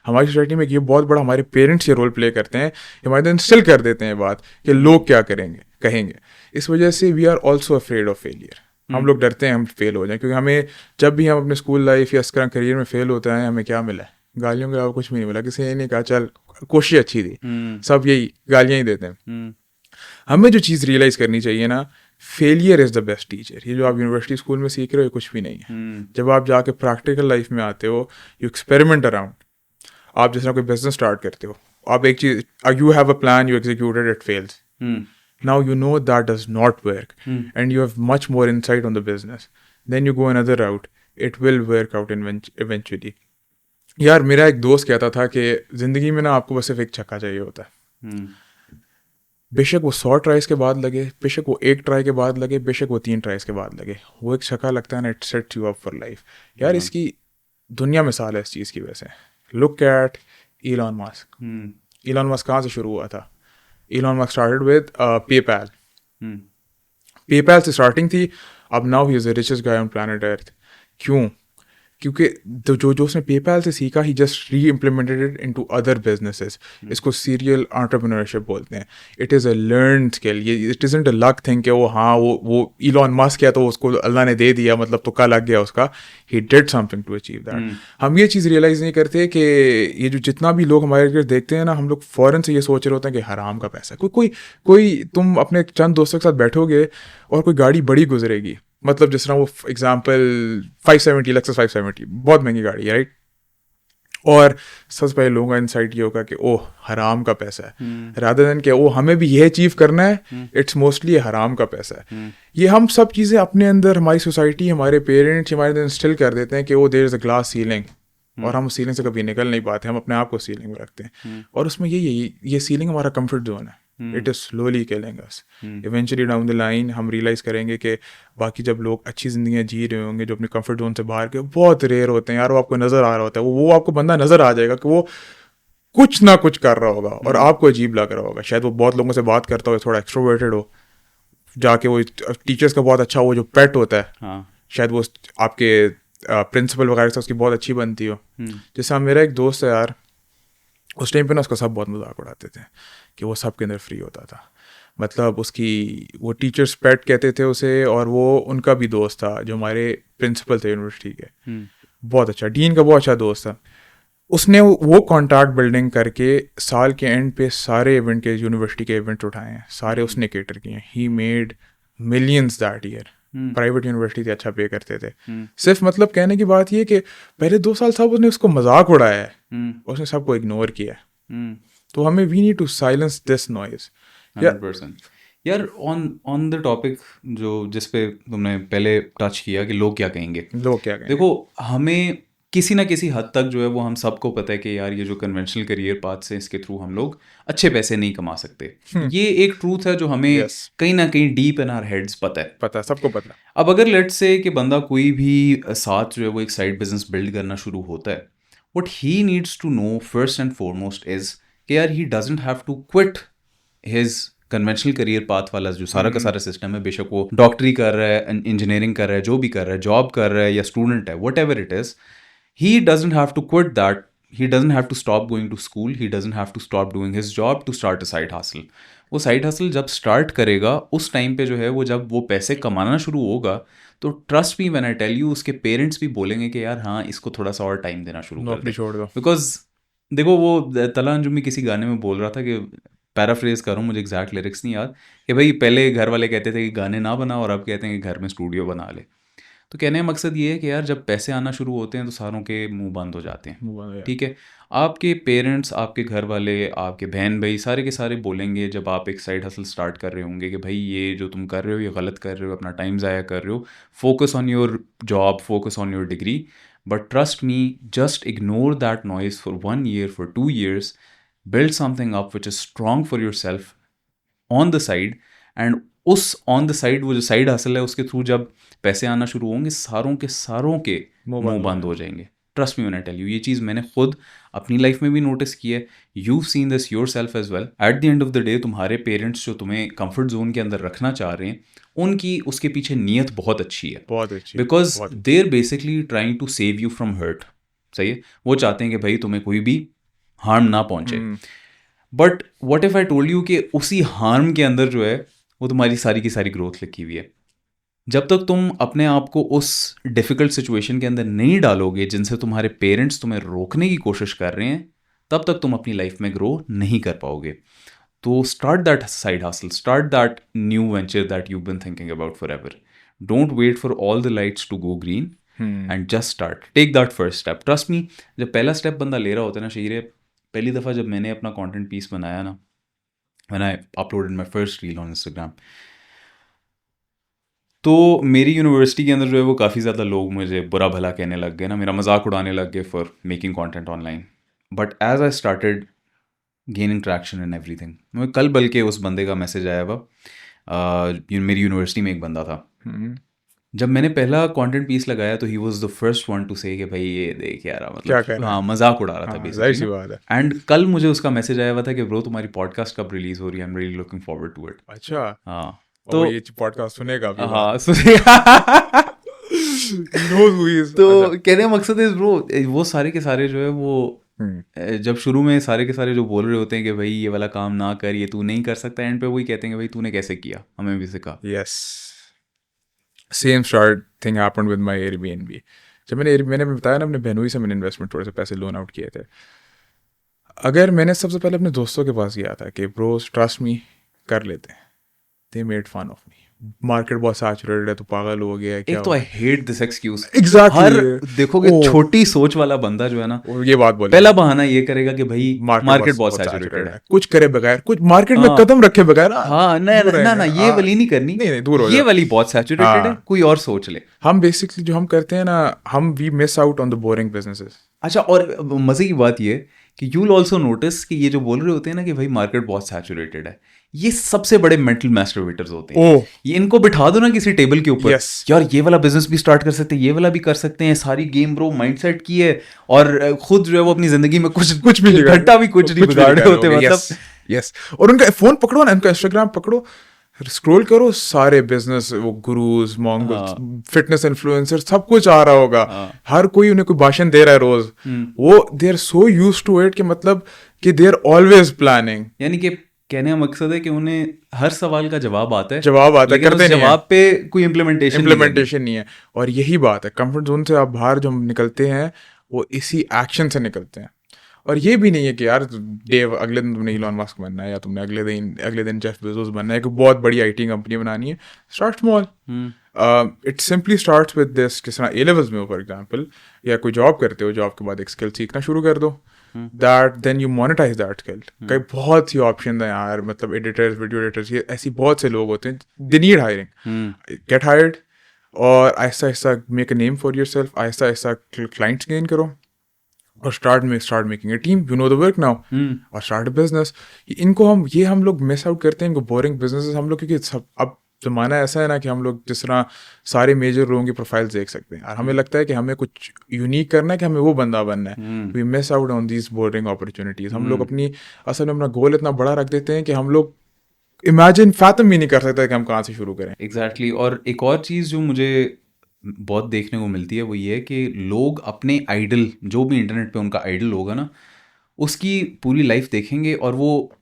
हमारी सोसाइटी में ये बहुत बड़ा हमारे पेरेंट्स ये रोल प्ले करते हैं, हमारे दिन इंस्टिल कर देते हैं बात कि लोग क्या कहेंगे। इस वजह से we are also afraid of failure. हम लोग डरते हैं हम फेल हो जाएं, क्योंकि हमें जब भी हम अपने स्कूल लाइफ या इस तरह करियर में फेल होते हैं, हमें क्या मिला है? गालियों के अलावा कुछ भी नहीं मिला। किसी ने नहीं कहा चल कोशिश अच्छी थी, सब यही गालियां ही देते हैं। हमें जो चीज़ रियलाइज़ करनी चाहिए ना, failure is the best teacher. ये जो आप यूनिवर्सिटी स्कूल में सीख रहे हो ये कुछ भी नहीं है। जब आप जाके प्रैक्टिकल लाइफ में आते हो, यू एक्सपेरिमेंट अराउंड। आप जिस तरह कोई बिजनेस स्टार्ट करते हो, आप एक चीज़, you have a plan, you executed, it fails, now you know that does not work, and you have much more insight on the business, then you go another route, it will work out eventually. यार मेरा एक दोस्त कहता था कि ज़िंदगी में ना आपको बस सिर्फ एक छक्का चाहिए होता है। बेशक वो 100 ट्राइज के बाद लगे, बेशक वो 1 ट्राई के बाद लगे, बेशक वो 3 ट्राइज के बाद लगे, वो एक छक्का लगता है ना, it sets you up for life. यार इसकी दुनिया मिसाल है इस चीज़ की। वैसे look at Elon Musk. Elon Musk कहाँ से शुरू हुआ था? Elon Musk started with PayPal. PayPal से स्टार्टिंग थी, अब now he is the richest guy on planet earth. क्यों? क्योंकि जो उसने पेपैल से सीखा, he just reimplemented it into other businesses. इसको सीरियल एंटरप्रेन्योरशिप बोलते हैं। It is a learn skill. ये it isn't a luck thing कि वो इलॉन मस्क है तो उसको अल्लाह ने दे दिया, मतलब तुक्का लग गया उसका। He did something to achieve that. हम ये चीज़ रियलाइज़ नहीं करते कि ये जो जितना भी लोग हमारे घर देखते हैं ना, हम लोग फ़ौरन से ये सोच रहे होते हैं कि हराम का पैसा। कोई तुम अपने चंद दोस्तों के साथ बैठोगे और कोई गाड़ी बड़ी गुजरेगी, मतलब जिस तरह वो एग्जाम्पल 570 लेक्सस 570 बहुत महंगी गाड़ी है, राइट? और सबसे पहले लोगों का इनसाइट ये होगा कि ओह हराम का पैसा है, रादर देन कि ओ हमें भी ये अचीव करना है, इट्स मोस्टली हराम का पैसा है। ये हम सब चीज़ें अपने अंदर, हमारी सोसाइटी, हमारे पेरेंट्स हमारे अंदर इंस्टिल कर देते हैं कि वो there is a glass ceiling, और हम उस सीलिंग से कभी निकल नहीं पाते। हम अपने आप को सीलिंग में रखते हैं, और उसमें ये सीलिंग हमारा कंफर्ट जोन है। It is slowly killing us. Eventually down the line हम रियलाइज़ करेंगे कि बाकी जब लोग अच्छी ज़िंदगियाँ जी रहे होंगे, जो अपने कंफर्ट जोन से बाहर के, बहुत रेयर होते हैं यार। वो आपको नज़र आ रहा होता है, वो आपको बंदा नज़र आ जाएगा कि वो कुछ ना कुछ कर रहा होगा और आपको अजीब लग रहा होगा। शायद वो बहुत लोगों से बात करता हो, थोड़ा एक्सट्रोवर्टेड हो, जाके वो टीचर्स का बहुत अच्छा वो जो पेट होता है, शायद वो आपके प्रिंसिपल वगैरह से उसकी बहुत अच्छी बनती हो। जैसा मेरा एक दोस्त है यार, उस टाइम पे ना उसका सब बहुत मजाक उड़ाते थे कि वो सब के अंदर फ्री होता था। मतलब उसकी वो टीचर्स पेट कहते थे उसे, और वो उनका भी दोस्त था जो हमारे प्रिंसिपल थे यूनिवर्सिटी के, बहुत अच्छा, डीन का बहुत अच्छा दोस्त था। उसने वो कॉन्टैक्ट बिल्डिंग करके साल के एंड पे सारे इवेंट के, यूनिवर्सिटी के इवेंट्स उठाए हैं, सारे उसने केटर किए हैं। He made millions that year. Private university अच्छा पे करते थे। सिर्फ मतलब कहने की बात ये कि पहले 2 साल सब उसने उसको मजाक उड़ाया है, उसने सबको इग्नोर किया है। तो हमें we need to silence this noise. 100%। यार ऑन द टॉपिक जो जिस पे तुमने पहले टच किया कि लोग क्या कहेंगे, देखो हमें किसी ना किसी हद तक जो है वो हम सबको पता है कि यार ये जो कन्वेंशनल करियर पाथ से इसके थ्रू हम लोग अच्छे पैसे नहीं कमा सकते। ये एक ट्रूथ है जो हमें कहीं ना कहीं डीप इन आवर हेड्स पता है, सबको पता है। अब अगर लेट्स से कि बंदा कोई भी साथ जो है वो एक साइड बिजनेस बिल्ड करना शुरू होता है, what he needs to know first and foremost is कि यार he doesn't have to quit his conventional career path वाला जो सारा का सारा सिस्टम है। बेशक वो डॉक्टरी कर रहा है, इंजीनियरिंग कर रहा है, जो भी कर रहा है, जॉब कर रहा है या स्टूडेंट है, what ever it is, he doesn't have to quit that. He doesn't have to stop going to school. He doesn't have to stop doing his job to start a side hustle. वो side hustle जब start करेगा उस time पे जो है वो, जब वो पैसे कमाना शुरू होगा, तो trust me when I tell you, उसके पेरेंट्स भी बोलेंगे कि यार हाँ इसको थोड़ा सा और टाइम देना शुरू कर दे। बिकॉज देखो वो तला अंजुम किसी गाने में बोल रहा था कि, पैराफ्रेज करूँ, मुझे एग्जैक्ट लिरिक्स नहीं याद, कि भाई पहले घर वाले कहते थे कि गाने ना बना, और अब कहते हैं कि घर में स्टूडियो बना ले। तो कहने का मकसद ये है कि यार जब पैसे आना शुरू होते हैं तो सारों के मुंह बंद हो जाते हैं। ठीक है, आपके पेरेंट्स, आपके घर वाले, आपके बहन भाई सारे के सारे बोलेंगे जब आप एक साइड हसल स्टार्ट कर रहे होंगे कि भाई ये जो तुम कर रहे हो ये गलत कर रहे हो, अपना टाइम ज़ाया कर रहे हो, focus on your job, focus on your degree. But trust me, just ignore that noise for 1 year, for 2 years, build something up which is strong for yourself on the side, and उस on the side वो जो side हासिल है उसके through जब पैसे आना शुरू होंगे सारों के मुंह बंद हो जाएंगे. Trust me when I tell you, ये चीज़ मैंने खुद अपनी लाइफ में भी नोटिस की है. You seen this yourself as well. At the end of the day तुम्हारे पेरेंट्स जो तुम्हें कंफर्ट जोन के अंदर रखना चाह रहे हैं उनकी उसके पीछे नीयत बहुत अच्छी है. बहुत अच्छी. Because they are basically trying to save you from hurt. सही है, वो चाहते हैं कि भाई तुम्हें कोई भी हार्म ना पहुंचे. But what if I told you कि उसी हार्म के अंदर जो है वो तुम्हारी सारी की सारी ग्रोथ लिखी हुई है. जब तक तुम अपने आप को उस डिफ़िकल्ट सिचुएशन के अंदर नहीं डालोगे जिनसे तुम्हारे पेरेंट्स तुम्हें रोकने की कोशिश कर रहे हैं, तब तक तुम अपनी लाइफ में ग्रो नहीं कर पाओगे. तो start that side hustle, start that new venture that you been thinking about forever. Don't wait for all the lights to go green and just start. Take that first step. Trust me, जब पहला step बंदा ले रहा होता है ना शीरे, पहली दफ़ा जब मैंने अपना कंटेंट पीस बनाया ना, when I uploaded my first reel on Instagram, तो मेरी यूनिवर्सिटी के अंदर जो है वो काफ़ी ज़्यादा लोग मुझे बुरा भला कहने लग गए ना, मेरा मजाक उड़ाने लग गए for making content online. But as I started gaining traction in everything, मुझे कल बल्कि उस बंदे का मैसेज आया हुआ. मेरी यूनिवर्सिटी में एक बंदा था. जब मैंने पहला कंटेंट पीस लगाया तो he was the first one two से कि भाई ये देख यार, मतलब हाँ मजाक उड़ा रहा था बेसिकली. एंड कल मुझे उसका मैसेज आया हुआ था कि ब्रो तुम्हारी पॉडकास्ट कब रिलीज हो रही है, I am really looking forward to it. अच्छा. हाँ तो ये पॉडकास्ट सुनेगा भी. हाँ सुनेगा. तो कहने का मकसद है ब्रो, वो सारे के सारे जो है वो जब शुरू में सारे के सारे जो बोल रहे होते हैं कि भाई ये वाला काम ना कर, ये तू नहीं कर सकता, एंड पे वही कहते हैं कि भाई तूने कैसे किया, हमें भी सिखा. Yes, same start thing happened with my Airbnb. जब मैंने बताया ना अपने बहनोई से मैंने इन्वेस्टमेंट थोड़े से पैसे लोन आउट किए थे. अगर मैंने सबसे पहले अपने दोस्तों के पास गया था कि ब्रो ट्रस्ट मी कर लेते हैं, they made fun of me. Market बहुत सैचुरेटेड है, तो पागल हो गया क्या. एक तो I hate this excuse. Exactly. हर देखोगे छोटी सोच वाला बंदा जो है ना, ये बात बोले, पहला बहाना ये करेगा कि भाई मार्केट बहुत सैचुरेटेड है, कुछ करे बगैर, कुछ मार्केट में कदम रखे बगैर. हाँ ना ये वाली नहीं करनी, नहीं दूर हो, ये वाली बहुत सैचुरेटेड है, कोई और सोच ले. हम बेसिकली जो हम करते हैं ना, हम we miss out on the boring businesses. अच्छा, और मजे की बात ये कि यू विल ऑल्सो नोटिस कि ये जो बोल रहे होते हैं ना कि भाई मार्केट बहुत सैचुरेटेड है, ये सबसे बड़े मेंटल मैस्टरबेटर्स होते हैं. ये इनको बिठा दो ना किसी टेबल के ऊपर, यार ये वाला बिजनेस भी स्टार्ट कर सकते हैं, ये वाला भी कर सकते हैं, सारी गेम ब्रो माइंडसेट की है, और खुद जो है वो अपनी जिंदगी में कुछ भी घंटा भी कुछ नहीं बिगाड़ रहे होते. मतलब यस. और उनका फोन पकड़ो ना, उनका इंस्टाग्राम पकड़ो, स्क्रॉल करो, सारे बिजनेस वो गुरुज, मोंगोल्स, फिटनेस इन्फ्लुएंसर, सब कुछ आ रहा होगा. हर कोई उन्हें कोई भाषण दे रहा है रोज. वो they are so used to it कि मतलब कि दे आर ऑलवेज प्लानिंग. यानी कि कहने का मकसद है कि उन्हें हर सवाल का जवाब आता है, करते नहीं, जवाब पे कोई इम्प्लीमेंटेशन नहीं है. और यही बात है, कंफर्ट जोन से आप बाहर जो निकलते हैं वो इसी एक्शन से निकलते हैं. और ये भी नहीं है कि यार अगले दिन तुमने इलॉन मस्क बनना है, या तुमने अगले दिन जेफ बेजोस बनना है, कि बहुत बड़ी आईटी कंपनी बनानी है. Start small. It simply starts with this. किस तरह ए लेवल्स में हो फॉर एग्जांपल, या कोई जॉब करते हो, जॉब के बाद एक स्किल सीखना शुरू कर दो, that then you monetize that skill. कई बहुत सी ऑप्शन है यार, मतलब एडिटर्स, वीडियो एडिटर्स, ये ऐसी बहुत से लोग होते हैं, they need hiring. Get hired और Aahista Aahista make a name for your self, Aahista Aahista clients gain करो, और start making a team, you know the work now, और स्टार्ट अ बिजनेस. हम लोग मिस आउट करते हैं इनको बोरिंग बिजनेसेस हम लोग, क्योंकि सब अब ज़माना ऐसा है ना कि हम लोग जिस तरह सारे मेजर लोगों की प्रोफाइल्स देख सकते हैं, और हमें लगता है कि हमें कुछ यूनिक करना है, कि हमें वो बंदा बनना है. We miss out on these boring opportunities. हम लोग असल में अपना गोल इतना बड़ा रख देते हैं कि हम लोग इमेजिन फैथम भी नहीं कर सकते कि हम कहाँ से शुरू करें. एग्जैक्टली. और एक और चीज़ जो मुझे बहुत देखने को मिलती है वो ये है कि लोग अपने आइडल, जो भी इंटरनेट पे उनका आइडल होगा ना, उसकी पूरी लाइफ देखेंगे, और वो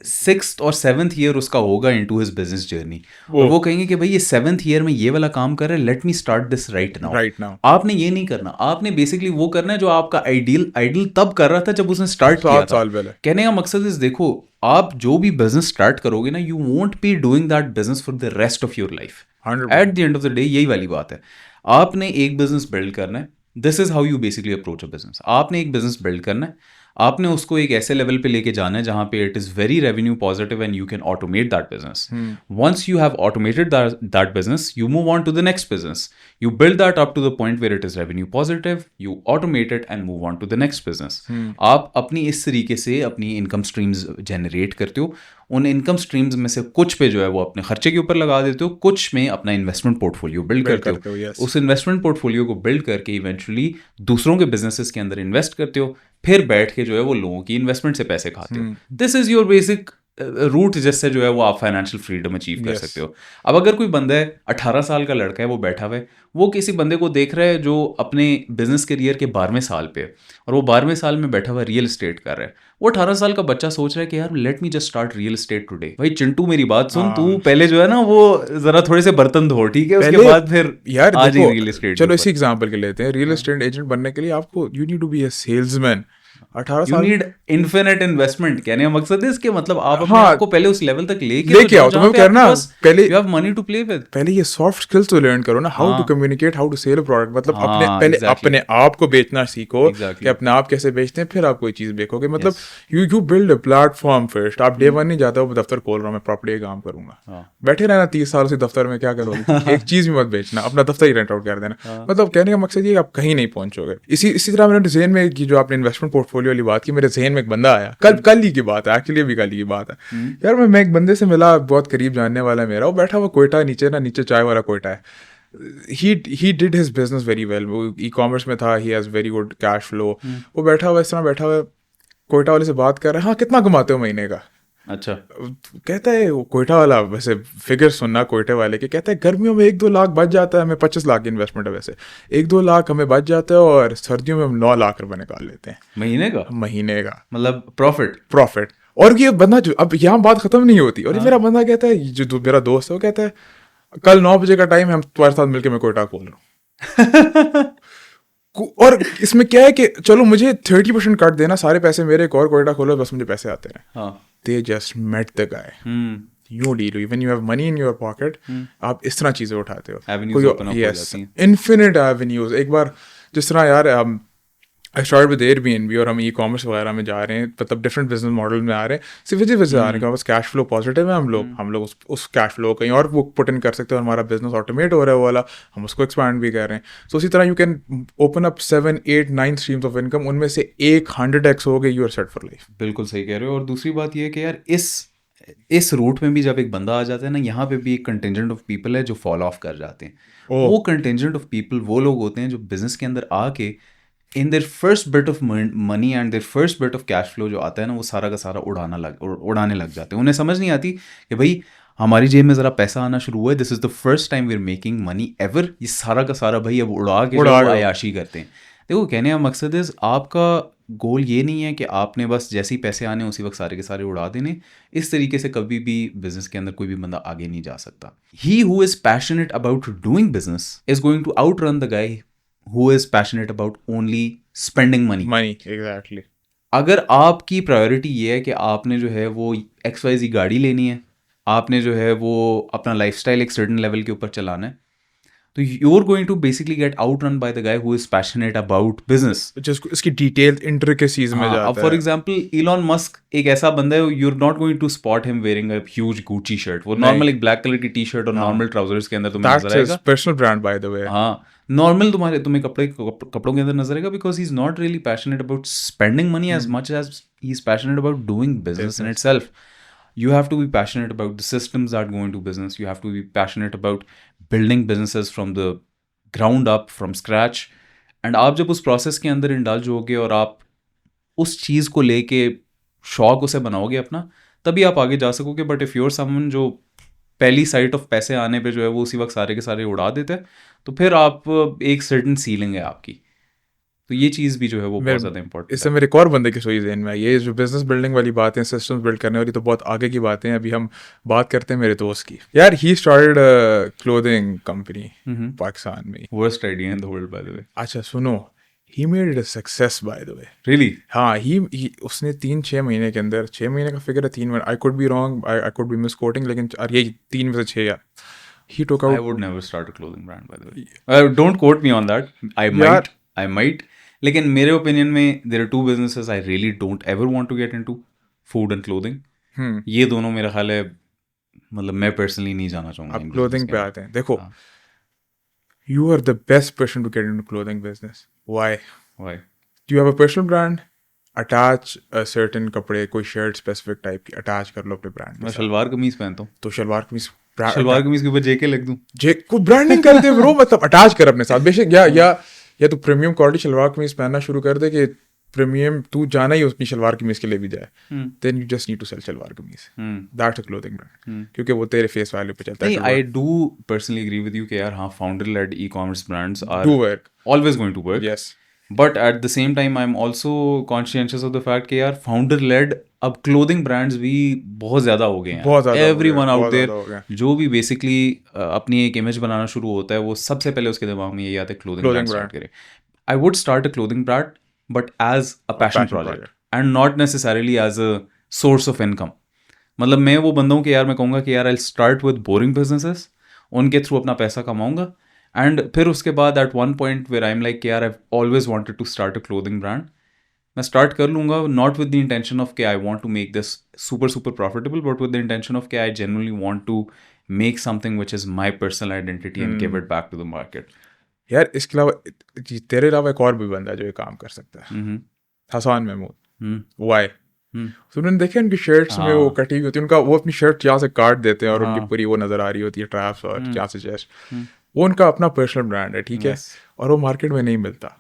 6th और 7th ईयर उसका होगा इनटू हिज बिजनेस जर्नी, और वो कहेंगे कि भाई ये 7th ईयर में ये वाला काम कर रहा है, let me start this right now. आपने ये नहीं करना, आपने बेसिकली वो करना है जो आपका आइडल तब कर रहा था जब उसने स्टार्ट किया था. कहने का मकसद है, देखो आप जो भी बिजनेस स्टार्ट करोगे ना, you won't be doing that business for the rest of your life. Eight the end of the day यही वाली बात है, आपने एक बिजनेस बिल्ड करना है. This is how you basically approach a business. आपने एक बिजनेस बिल्ड करना है, आपने उसको एक ऐसे लेवल पे लेके जाना है जहाँ पे it is very revenue positive and you can automate that business. Once you have automated that business, you move on to the next business. You build that up to the point where it is revenue positive, you automate it and move on to the next business. आप अपनी इस तरीके से अपनी income streams generate करते हो. उन income streams में से कुछ पे जो है वो अपने खर्चे के ऊपर लगा देते हो, कुछ में अपना इन्वेस्टमेंट पोर्टफोलियो बिल्ड करते हो. yes. उस इन्वेस्टमेंट पोर्टफोलियो को बिल्ड करके इवेंचुअली दूसरों के बिजनेसेस के अंदर इन्वेस्ट करते हो, फिर बैठ के जो है वो लोगों की इन्वेस्टमेंट से पैसे खाते हो. This is your basic root जिससे जो है वो आप फाइनेंशियल फ्रीडम अचीव कर सकते हो. अब अगर कोई बंदा है 18 साल का लड़का है, वो बैठा हुआ है, वो किसी बंदे को देख रहा है जो अपने बिजनेस करियर के 12वें साल पे है और वो 12वें साल में बैठा हुआ रियल एस्टेट कर रहा है. वो 18 साल का बच्चा सोच रहा है कि यार let me just start real estate today. भाई चिंटू मेरी बात सुन, तू पहले जो है ना वो जरा थोड़े से बर्तन धो, ठीक है, उसके बाद फिर यार आज ही रियल एस्टेट. चलो इसी एग्जांपल के लेते हैं. रियल एस्टेट एजेंट बनने के लिए आपको you need to be a salesman. 18 you साल नीड इन्फिनिट इन्वेस्टमेंट. कहने का मकसद है इसके मतलब आप अपने हाँ, आप को पहले उस लेवल तक लेके आओ. तो मैं कह रहा ना, पहले you have money to play with. पहले ये सॉफ्ट स्किल्स तो लर्न करो ना. How to communicate, how to sell a product. मतलब अपने पहले exactly. अपने आप को बेचना सीखो. Exactly. कि अपने आप कैसे बेचते हैं, फिर आप कोई चीज बेचोगे. मतलब you build a platform first. आप डे वन नहीं जाते हो दफ्तर खोल रहा हूँ मैं प्रॉपर्टी का काम करूंगा. बैठे रहना 30 साल से दफ्तर में, क्या करोगे? एक चीज भी मत बेचना, अपना दफ्तर ही रेंट आउट कर देना. मतलब कहने का मकसद ये आप कहीं नहीं पहुंचोगे. इसी तरह मेरे जहन में की जो आपने इन्वेस्टमेंट पोर्टफोलियो वाली बात की, मेरे जहन में एक बंदा आया कल ही की बात है. एक्चुअली अभी कल ही की बात है यार. मैं एक बंदे से मिला, बहुत करीब जानने वाला है मेरा. वो बैठा हुआ कोयटा, नीचे चाय वाला कोयटा है. he did his business very well. वो ई-कॉमर्स में था. he has very good cash flow. वो बैठा हुआ इस तरह बैठा हुआ कोयटा वाले से बात कर रहा है. हाँ, कितना कमाते हो महीने का? अच्छा. कहता है वो कोयटा वाला, वैसे फिगर सुनना कोयटे वाले के, कहता है गर्मियों में 1-2 लाख बच जाता है हमें. 25 लाख की इन्वेस्टमेंट है वैसे. 1-2 लाख हमें बच जाता है और सर्दियों में हम 9 लाख रुपए निकाल लेते हैं महीने का मतलब प्रॉफिट. और ये बंदा जो, अब यहाँ बात खत्म नहीं होती. और ये मेरा बंदा कहता है, जो मेरा दोस्त है, वो कहता है कल 9 बजे का टाइम है, हम तुम्हारे साथ मिलकर मैं कोयटा खोल रहा हूँ. और इसमें क्या है कि चलो मुझे 30% काट देना, सारे पैसे मेरे, एक और कोयटा खोलो, बस मुझे पैसे आते रहे. They just met the guy. You deal. When you have money in your pocket, आप इस तरह चीजें उठाते हो. Yes, infinite avenues. एक बार जिस तरह यार I started with Airbnb और हम ई-कॉमर्स वगैरह में जा रहे हैं, मतलब डिफरेंट बिजनेस मॉडल में आ रहे हैं. सिर्फ इसी वजह से आ रहे हैं, बस कैश फ्लो पॉजिटिव है. हम लोग उस कैश फ्लो कहीं और वो पुट इन कर सकते हैं. हमारा बिजनेस ऑटोमेट हो रहा है वो वाला, हम उसको एक्सपैंड भी कर रहे हैं. सो इसी तरह you can open up 7, 8, 9 streams of income. उनमें से 100x हो गए, you are set for life. बिल्कुल सही कह रहे हो. और दूसरी बात ये है कि यार इस रूट में भी जब एक बंदा आ जाता है ना, यहाँ पे भी एक कंटिजेंट ऑफ पीपल है जो फॉलो ऑफ कर जाते हैं. वो कंटिजेंट ऑफ पीपल वो लोग होते हैं जो बिजनेस के अंदर आके in their first bit of money and their first bit of cash flow जो आता है ना, वो सारा का सारा उड़ाने लग जाते हैं. उन्हें समझ नहीं आती कि भाई हमारी जेब में ज़रा पैसा आना शुरू हुआ है, this is the first time we are making money ever. ये सारा का सारा भाई अब उड़ा के आयाशी करते हैं. देखो, कहने का मकसद है आपका गोल ये नहीं है कि आपने बस जैसे ही पैसे आने उसी वक्त सारे के सारे उड़ा देने. इस तरीके से कभी भी बिजनेस के अंदर कोई भी बंदा आगे नहीं जा सकता. He who is passionate about doing business is going to outrun the guy who is passionate about only spending money. Exactly. अगर आपकी प्रायोरिटी ये है कि आपने जो है वो XYZ गाड़ी लेनी है, आपने जो है वो अपना लाइफस्टाइल एक सर्टेन लेवल के ऊपर चलाना है, तो you're going to basically get outrun by the guy who is passionate about business. जिसको इसकी डिटेल इंट्रिकेसीज में जाता है. अब फॉर एग्जांपल Elon Musk एक ऐसा बंदा है, you're not going to spot him wearing a huge Gucci shirt. वो नॉर्मल एक ब्लैक कलर की टी शर्ट और नॉर्मल ट्राउजर्स के अंदर तुम्हें नजर आएगा. Personal brand by the way. हाँ, नॉर्मल तुम्हें कपड़ों के अंदर नजर आएगा, because he is not really passionate about spending money as much as he is passionate about doing business in itself. You have to be passionate about the systems that go into business. You have to be passionate about building businesses from the ground up, from scratch. And आप जब उस process के अंदर indulge होगे और आप उस चीज़ को लेके शौक उसे बनाओगे अपना, तभी आप आगे जा सकोगे. बट इफ़ यूर समवन जो पहली साइट ऑफ पैसे आने पे जो है वो उसी वक्त सारे के सारे उड़ा देते हैं, तो फिर आप एक सर्टेन सीलिंग है आपकी. तो ये चीज़ भी जो है वो बहुत ज़्यादा इंपॉर्टेंट. इससे मेरे एक और बंदे की सोई ज़हन में, ये जो बिजनेस बिल्डिंग वाली बातें, सिस्टम्स बिल्ड करने वाली, तो बहुत आगे की बातें हैं. अभी हम बात करते हैं मेरे दोस्त की. यार he started clothing company Pakistan में. Worst idea in the world by the way. अच्छा सुनो, he made it a success by the way. Really? हाँ, he उसने 3-6 महीने के अंदर, 6 महीने का फिगर है, 3 महीने, I could be wrong, I could be misquoting, लेकिन यही 3 में से 6 यार. He took out. I would never start a clothing brand by the way. Don't quote me on that. I might. लेकिन मेरे ओपिनियन में there are two businesses I really don't ever want to get into, food and clothing. ये दोनों मेरा ख्याल है, मतलब मैं पर्सनली नहीं जाना चाहूंगा अब इन business क्लोथिंग के पे अंदर। आते हैं, देखो हाँ, you are the best person to get into clothing business. Why? why? Do you have a personal brand? Attach a certain कपड़े, कोई शर्ट स्पेसिफिक टाइप की अटैच कर लो अपने ब्रांड के मैं साथ। शलवार कमीज पहनता हूँ, तो शलवार कमीज शलवार कमीज के ऊपर जेके लिख दूँ। जे को ब्रांडिंग कर दे ब्रो, मतलब अटैच कर अपने साथ बेशक, या तो प्रीमियम क्वालिटी शलवार कमीज पहनना शुरू कर दे कि प्रीमियम तू जाना ही अपनी शलवार कमीज के लिए भी जाए, then you just need to sell shalwar kameez, that's a clothing brand, क्योंकि वो तेरे फेस वैल्यू पे चलता है। नहीं, I do personally agree with you कि यार हाँ, founder led ecommerce brands are do work, always going to work, yes, but at the same time I am also conscious of the fact कि यार founder led अब clothing brands भी बहुत ज़्यादा हो गए बहुत हैं। ज़्यादा हो एवरी गया, वन आउट बहुत ज़्यादा देयर हो गया। जो भी बेसिकली अपनी एक इमेज बनाना शुरू होता है, वो सबसे पहले उसके दिमाग में यही आता है क्लोथिंग ब्रांड स्टार्ट करे। I would start a clothing brand but as a passion project and not necessarily as a source of income. मतलब मैं वो बंदा हूँ कि यार मैं कहूँगा कि यार I start with boring businesses, उनके थ्रू अपना पैसा कमाऊंगा, एंड फिर उसके बाद at one point where I am like यार I always wanted to start a clothing brand, मैं स्टार्ट कर लूंगा, not with the intention of कि I want to make this super super profitable, but with the intention of कि I genuinely want to make something which is my personal identity and give it back to the market. यार इसके अलावा तेरे अलावा एक और भी बंदा है जो ये काम कर सकता है, हसान महमूद। वाई? तो उन्होंने देखे उनकी शर्ट्स में वो कटी हुई होती है, उनका वो अपनी शर्ट यहाँ से काट देते हैं और उनकी पूरी वो नजर आ रही होती है ट्रैप्स और यहाँ से चेस्ट, वो उनका अपना पर्सनल ब्रांड है, ठीक है, और वो मार्केट में नहीं मिलता।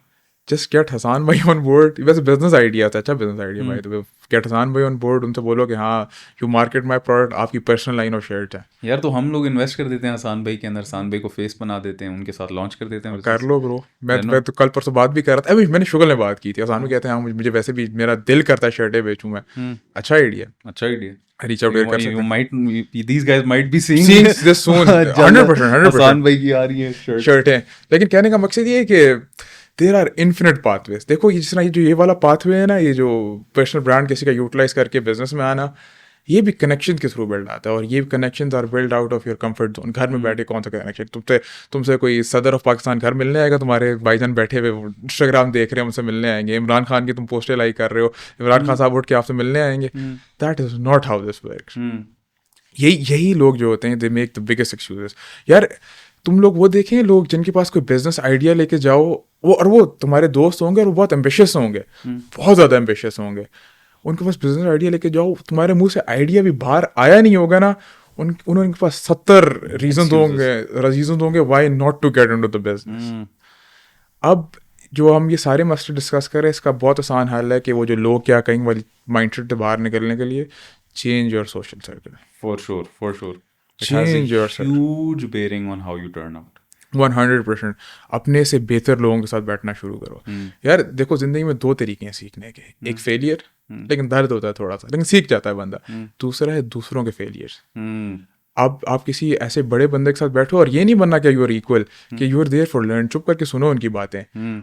जस्ट गेट हसान भाई ऑन बोर्ड, वैसे बिजनेस आइडिया था, अच्छा बिजनेस आइडिया भाई, तो गेट हसान भाई ऑन बोर्ड, उनसे बोलो कि हाँ यू मार्केट माई प्रोडक्ट, आपकी पर्सनल लाइन ऑफ शर्ट है। यार तो हम लोग इन्वेस्ट कर देते हैं हसान भाई के अंदर, हसान भाई को फेस बना देते हैं, उनके साथ लॉन्च कर देते हैं। कर लो ब्रो, मैं तो कल परसों बात भी कर रहा था, अभी मैंने शुगल में बात की थी, हसान भी कहते हैं हाँ मुझे वैसे भी मेरा दिल करता है शर्टें बेचूं मैं। अच्छा आइडिया, अच्छा आइडिया। रीच आउट कर सकते You हैं। might, these guys might be seeing this soon, 100%, Hasan भाई की आ रही है शर्टें। लेकिन कहने का मकसद ये है कि देर आर इन्फिनिट पाथवेज। देखो ये जिस तरह ये वाला पाथवे है ना, ये जो पर्सनल ब्रांड किसी का यूटिलाइज करके बिजनेस में आना, ये भी कनेक्शन के थ्रू बिल्ड आता है, और ये connection are build out of your comfort zone. घर में बैठे कौन सा कनेक्शन, तुमसे कोई सदर ऑफ पाकिस्तान घर मिलने आएगा, तुम्हारे भाईजान बैठे हुए इंस्टाग्राम देख रहे हैं उनसे मिलने आएंगे, इमरान खान की तुम पोस्टें लाइक कर रहे हो, इमरान खान साहब उठ के आपसे मिलने आएंगे। That is not how this works. यही लोग जो होते हैं, they make the biggest excuses. यार तुम लोग वो देखें, लोग जिनके पास कोई बिजनेस आइडिया लेके जाओ, वो तुम्हारे दोस्त होंगे और वो बहुत एम्बिशियस होंगे, बहुत ज़्यादा एम्बिशियस होंगे, उनके पास बिजनेस आइडिया लेके जाओ, तुम्हारे मुंह से आइडिया भी बाहर आया नहीं होगा ना, उनके पास 70 रीजन होंगे why not to get into the business. अब जो हम ये सारे मसले डिस्कस करें, इसका बहुत आसान हल है कि वो जो लोग क्या कहेंगे वाली माइंडसेट से बाहर निकलने के लिए, change your social circle. For sure. It has Change a yourself. huge bearing on how you turn out. 100%। अपने से बेहतर लोगों के साथ बैठना शुरू करो। यार देखो जिंदगी में 2 तरीके हैं सीखने के, एक फेलियर, लेकिन दर्द होता है थोड़ा सा, लेकिन सीख जाता है बंदा। दूसरा है दूसरों के फेलियर्स। अब आप किसी ऐसे बड़े बंदे के साथ बैठो, और ये नहीं बनना कि यू आर इक्वल, कि you are there for learn, चुप करके सुनो उनकी बातें।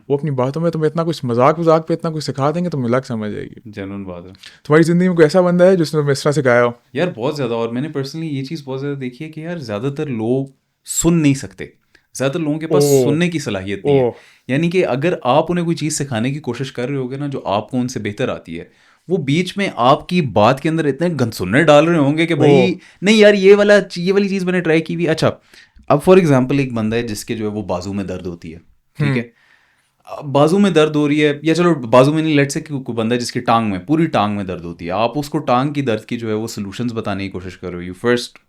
वो अपनी बातों में तुम्हें इतना कुछ मजाक पे इतना कुछ सिखा देंगे, तुम्हें लग समझ आएगी। जेन्युइन बात है। तुम्हारी जिंदगी में कोई ऐसा बंदा है जिसने तुम्हें इस तरह सिखाया हो? यार बहुत ज़्यादा, और मैंने पर्सनली ये चीज़ बहुत ज़्यादा देखी है कि यार ज़्यादातर लोग सुन नहीं सकते, ज़्यादातर लोगों के पास सुनने की सलाहियत नहीं है। यानी कि अगर आप उन्हें कोई चीज़ सिखाने की कोशिश कर रहे होगे ना, जो आपको उनसे बेहतर आती है, वो बीच में आपकी बात के अंदर इतने गनसुन्ने डाल रहे होंगे कि भाई नहीं यार ये वाली चीज़ मैंने ट्राई की हुई। अच्छा, अब फॉर एग्जांपल एक बंदा है जिसके जो है वो बाजू में दर्द होती है, ठीक है, बाजू में दर्द हो रही है, या चलो बाजू में नहीं, लेट से कोई बंदा है जिसकी टांग में, पूरी टांग में दर्द होती है, आप उसको टांग की दर्द की जो है वो सॉल्यूशंस बताने की कोशिश कर रहे हो। You first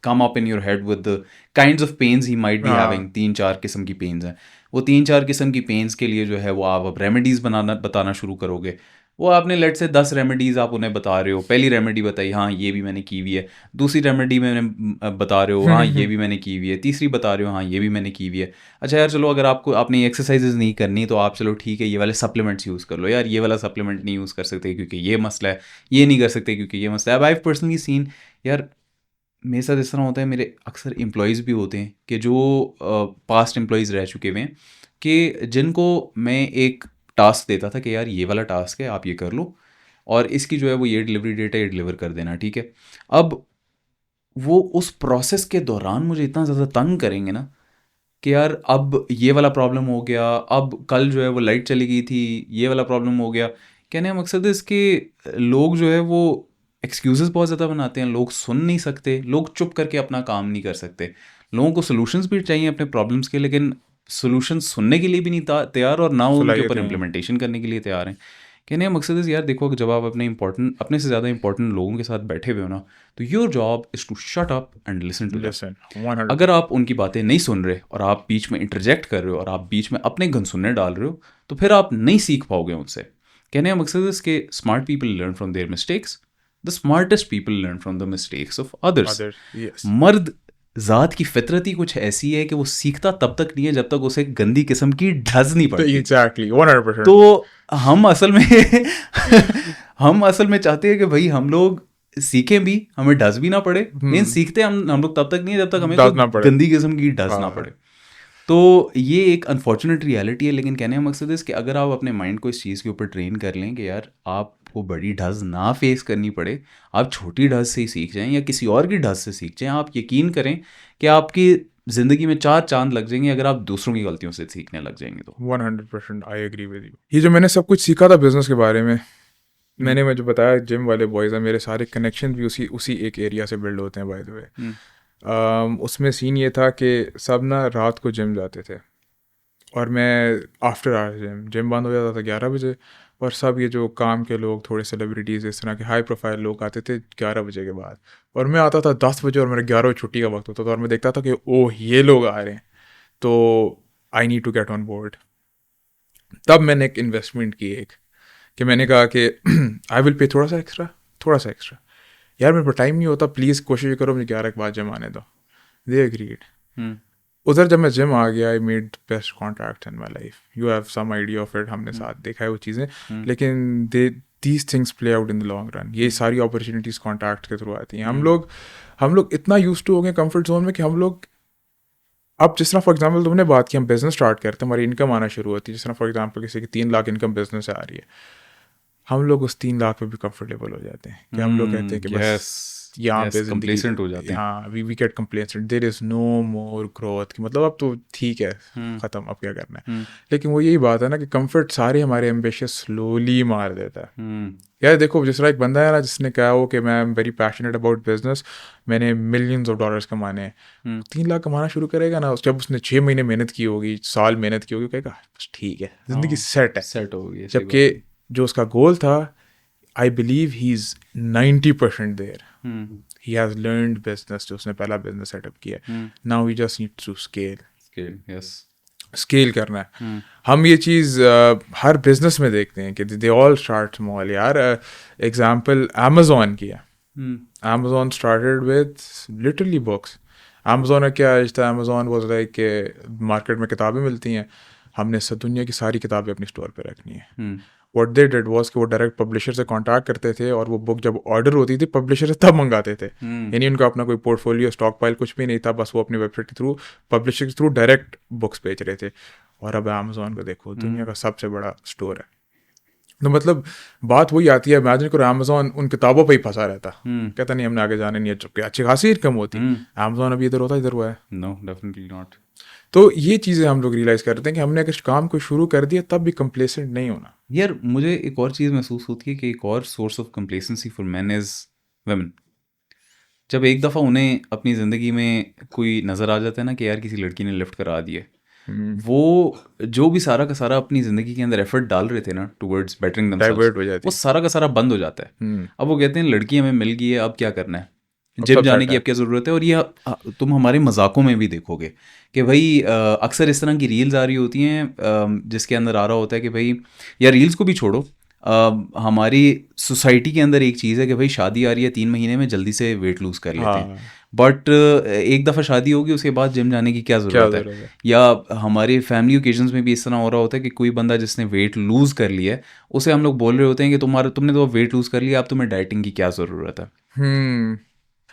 come up in your head with the kinds of pains he might be having. 3-4 किस्म की पेन्स हैं, वो 3-4 किस्म की पेन्स के लिए जो है वो आप अब रेमेडीज़ बताना शुरू करोगे। वो आपने लेट से 10 रेमेडीज़ आप उन्हें बता रहे हो, पहली रेमेडी बताई, हाँ ये भी मैंने की हुई है, दूसरी रेमेडी मैंने बता रहे हो, हाँ ये भी मैंने की हुई है, तीसरी बता रहे हो, हाँ ये भी मैंने की हुई है। अच्छा यार चलो, अगर आपने एक्सरसाइजेज नहीं करनी तो आप चलो ठीक है ये वाले सप्लीमेंट्स यूज़ कर लो, यार ये वाला सप्लीमेंट नहीं यूज़ कर सकते क्योंकि ये मसला है, ये नहीं कर सकते क्योंकि ये मसला है। अब आई पर्सनली सीन, यार मेरे साथ इस तरह होता है, मेरे अक्सर एम्प्लॉयज़ भी होते हैं कि जो पास्ट एम्प्लॉयज़ रह चुके हुए हैं, कि जिनको मैं एक टास्क देता था कि यार ये वाला टास्क है, आप ये कर लो, और इसकी जो है वो ये डिलीवरी डेट है, ये डिलीवर कर देना, ठीक है। अब वो उस प्रोसेस के दौरान मुझे इतना ज़्यादा तंग करेंगे ना कि यार अब ये वाला प्रॉब्लम हो गया, अब कल जो है वो लाइट चली गई थी, ये वाला प्रॉब्लम हो गया। कहने का मकसद है इसके लोग जो है वो एक्सक्यूजेस बहुत ज़्यादा बनाते हैं, लोग सुन नहीं सकते, लोग चुप करके अपना काम नहीं कर सकते। लोगों को सोल्यूशंस भी चाहिए अपने प्रॉब्लम्स के, लेकिन सोल्यूशन सुनने के लिए भी नहीं तैयार और ना वो उनके सलाहियत ऊपर नहीं है। इम्प्लीमेंटेशन करने के लिए तैयार हैं। कहने का मकसद है यार देखो, जब आप अपने से ज़्यादा इंपॉर्टेंट लोगों के साथ बैठे हुए हो ना, तो your job is to shut up and listen to them. Listen 100। अगर आप उनकी बातें नहीं सुन रहे और आप बीच में इंटरजेक्ट कर रहे हो और आप बीच में अपने गनसुन्ने डाल रहे हो, तो फिर आप नहीं सीख पाओगे उनसे। कहने का मकसद है इसके smart people learn from their mistakes, the smartest people learn from the mistakes of others. Other yes. मर्द ज़ात की फितरत ही कुछ ऐसी है कि वो सीखता तब तक नहीं है जब तक उसे गंदी किस्म की ढज नहीं पड़ती। एग्जैक्टली 100%। तो हम असल में हम असल में चाहते हैं कि भाई हम लोग सीखें भी, हमें डस भी ना पड़े। लेकिन सीखते हम लोग तब तक नहीं है जब तक हमें डस ना कोई पड़े। गंदी किस्म की डस ना हाँ। पड़े। तो ये एक अनफॉर्चुनेट रियलिटी है, लेकिन कहने का मकसद है कि अगर आप अपने माइंड को इस चीज़ के ऊपर ट्रेन कर लें कि यार आपको बड़ी ढस ना फेस करनी पड़े, आप छोटी ढस से ही सीख जाएं या किसी और की ढस से सीख जाएं, आप यकीन करें कि आपकी ज़िंदगी में 4 चांद लग जाएंगे अगर आप दूसरों की गलतियों से सीखने लग जाएंगे तो। 100% आई एग्री विद यू। ये जो मैंने सब कुछ सीखा था बिजनेस के बारे में, मैंने जो बताया जिम वाले बॉयज़ हैं, मेरे सारे कनेक्शन भी उसी एक एरिया से बिल्ड होते हैं बाय द वे। उसमें सीन ये था कि सब ना रात को जिम जाते थे और मैं आफ्टर आवर जिम बंद हो जाता था 11 बजे, और सब ये जो काम के लोग, थोड़े सेलिब्रिटीज़, इस तरह के हाई प्रोफाइल लोग आते थे 11 बजे के बाद, और मैं आता था 10 बजे और मेरा 11 बजे छुट्टी का वक्त होता था, और मैं देखता था कि ओह ये लोग आ रहे हैं, तो I need to get on board. तब मैंने एक इन्वेस्टमेंट की कि मैंने कहा कि आई विल पे थोड़ा सा एक्स्ट्रा। यार मेरे पर टाइम नहीं होता, प्लीज़ कोशिश करो मुझे 11 के बाद जिम आने दो। They agreed. उधर जब मैं जिम आ गया, I made best contact in my life. You have some idea of it, हमने साथ देखा है वो चीज़ें, लेकिन these things play out in the long run. ये सारी अपॉर्चुनिटीज़ कॉन्टैक्ट के थ्रू आती हैं। हम लोग इतना यूज टू हो गए कंफर्ट जोन में कि हम लोग अब, जिस तरह फॉर एग्जांपल तुमने बात की, हम बिजनेस स्टार्ट करते हैं, हमारी इनकम आना शुरू होती है। जिस तरह फॉर एग्जांपल किसी की 3 लाख इनकम बिजनेस से आ रही है, हम लोग उस 3 लाख पे भी कंफर्टेबल हो जाते हैं कि हम लोग कहते हैं कि बस यहाँ पे कंप्लेसेंट हो जाते हैं। हाँ, we get complacent, there is no more growth, कि मतलब अब तो ठीक है, ख़त्म, अब क्या करना है। लेकिन वो यही बात है ना कि कंफर्ट सारे हमारे एम्बिशियस स्लोली मार देता है। यार देखो, जिस तरह एक बंदा है ना जिसने कहा हो कि मैं am very passionate about business, मैंने मिलियंस ऑफ डॉलर्स कमाने हैं, 3 लाख कमाना शुरू करेगा ना, जब उसने 6 महीने मेहनत की होगी, साल मेहनत की होगी, कहेगा बस ठीक है, जिंदगी सेट हो गई। जबकि जो उसका गोल था, I believe he is 90% there. He has learned business, जो उसने पहला बिजनेस सेटअप किया, now he just needs to scale करना है। हम ये चीज़ हर बिजनेस में देखते हैं कि दे ऑल स्टार्ट स्मॉल। यार एग्जांपल अमेजोन की है। Amazon started with literally books. Amazon का क्या था, अमेजोन वाज लाइक मार्केट में किताबें मिलती हैं, हमने सब दुनिया की सारी किताबें अपनी स्टोर पे रखनी है। व्हाट दे डिड वाज कि वो डायरेक्ट पब्लिशर से कांटेक्ट करते थे, और वो बुक जब ऑर्डर होती थी पब्लिशर से तब मंगाते थे। यानी उनका अपना कोई पोर्टफोलियो, स्टॉक पाइल कुछ भी नहीं था, बस वो अपनी वेबसाइट के थ्रू, पब्लिशर के थ्रू डायरेक्ट बुक्स बेच रहे थे। और अब अमेजोन को देखो, दुनिया का सबसे बड़ा स्टोर है। तो मतलब बात वही आती है, इमेजिन करो अमेजोन उन किताबों पे ही फंसा रहता, कहता नहीं हमने आगे जाने नहीं है, चुपके अच्छी खासी इनकम होती। अमेजोन अभी इधर होता, इधर हुआ है। No, definitely not. तो ये चीज़ें हम लोग रियलाइज़ करते हैं कि हमने अगर काम को शुरू कर दिया तब भी कंप्लेसेंट नहीं होना। यार मुझे एक और चीज़ महसूस होती है कि एक और source of complacency for man is women. जब एक दफ़ा उन्हें अपनी ज़िंदगी में कोई नज़र आ जाता है ना कि यार किसी लड़की ने लिफ्ट करा दिया, वो जो भी सारा का सारा अपनी ज़िंदगी के अंदर एफर्ट डाल रहे थे ना टुवर्ड्स बेटरिंग देमसेल्व्स, वो सारा का सारा बंद हो जाता है। अब वो कहते हैं लड़की हमें मिल गई है, अब क्या करना है, जिम जाने की अब क्या ज़रूरत है। और ये तुम हमारे मजाकों में भी देखोगे कि भाई अक्सर इस तरह की रील्स आ रही होती हैं जिसके अंदर आ रहा होता है कि भाई, या रील्स को भी छोड़ो, हमारी सोसाइटी के अंदर एक चीज़ है कि भाई शादी आ रही है 3 महीने में, जल्दी से वेट लूज़ कर लेते हैं। बट एक दफ़ा शादी होगी उसके बाद जिम जाने की क्या ज़रूरत है। या हमारे फैमिली ओकेजन्स में भी इस तरह हो रहा होता है कि कोई बंदा जिसने वेट लूज़ कर लिया है, उसे हम लोग बोल रहे होते हैं कि तुमने तो वेट लूज़ कर लिया, अब तुम्हें डाइटिंग की क्या ज़रूरत है।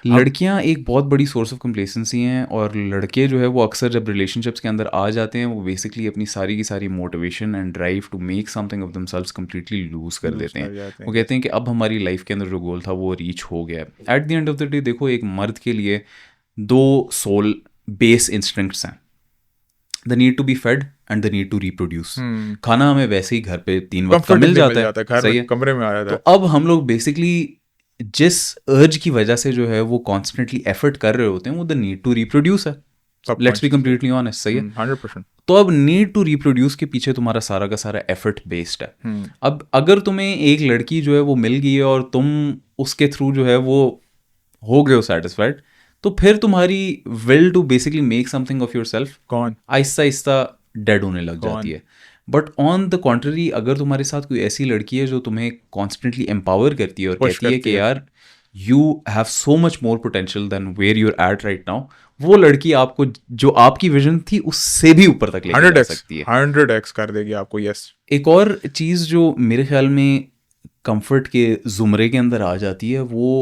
लड़कियां एक बहुत बड़ी सोर्स ऑफ कंप्लेसेंसी हैं, और लड़के जो है वो अक्सर जब रिलेशनशिप्स के अंदर आ जाते हैं, वो बेसिकली अपनी सारी की सारी motivation and drive to make something of themselves completely lose कर देते हैं। वो कहते हैं कि अब हमारी लाइफ के अंदर जो गोल था वो रीच हो गया है। At the end of the day देखो, एक मर्द के लिए 2 सोल बेस इंस्टिंक्ट्स हैं। The need to be fed and the need to reproduce. खाना हमें वैसे ही घर पे 3 वक्त का मिल जाता है, घर सही में, है, कमरे में आ जाता है। तो अब हम लोग बेसिकली जिस अर्ज की वजह से जो है वो कॉन्स्टेंटली एफर्ट कर रहे होते हैं, वो द नीड टू रिप्रोड्यूस है। लेट्स बी कंप्लीटली ऑनेस्ट, सही है। 100%। तो अब नीड टू रिप्रोड्यूस के पीछे तुम्हारा सारा का सारा एफर्ट बेस्ड है। अब अगर तुम्हें एक लड़की जो है वो मिल गई है और तुम उसके थ्रू जो है वो हो गए हो सेटिस्फाइड, तो फिर तुम्हारी will to basically make something of yourself कौन आहिस्ता आहिस्ता डेड होने लग जाती है। बट ऑन द कॉन्ट्ररी, अगर तुम्हारे साथ कोई ऐसी लड़की है जो तुम्हें कॉन्स्टेंटली एम्पावर करती है और Push कहती है करती कि है। यार you have so much more potential than where you're at right now, वो लड़की आपको जो आपकी विजन थी उससे भी ऊपर तक लेके जा सकती है। 100x कर देगी आपको। यस। एक और चीज़ जो मेरे ख्याल में कंफर्ट के जुमरे के अंदर आ जाती है वो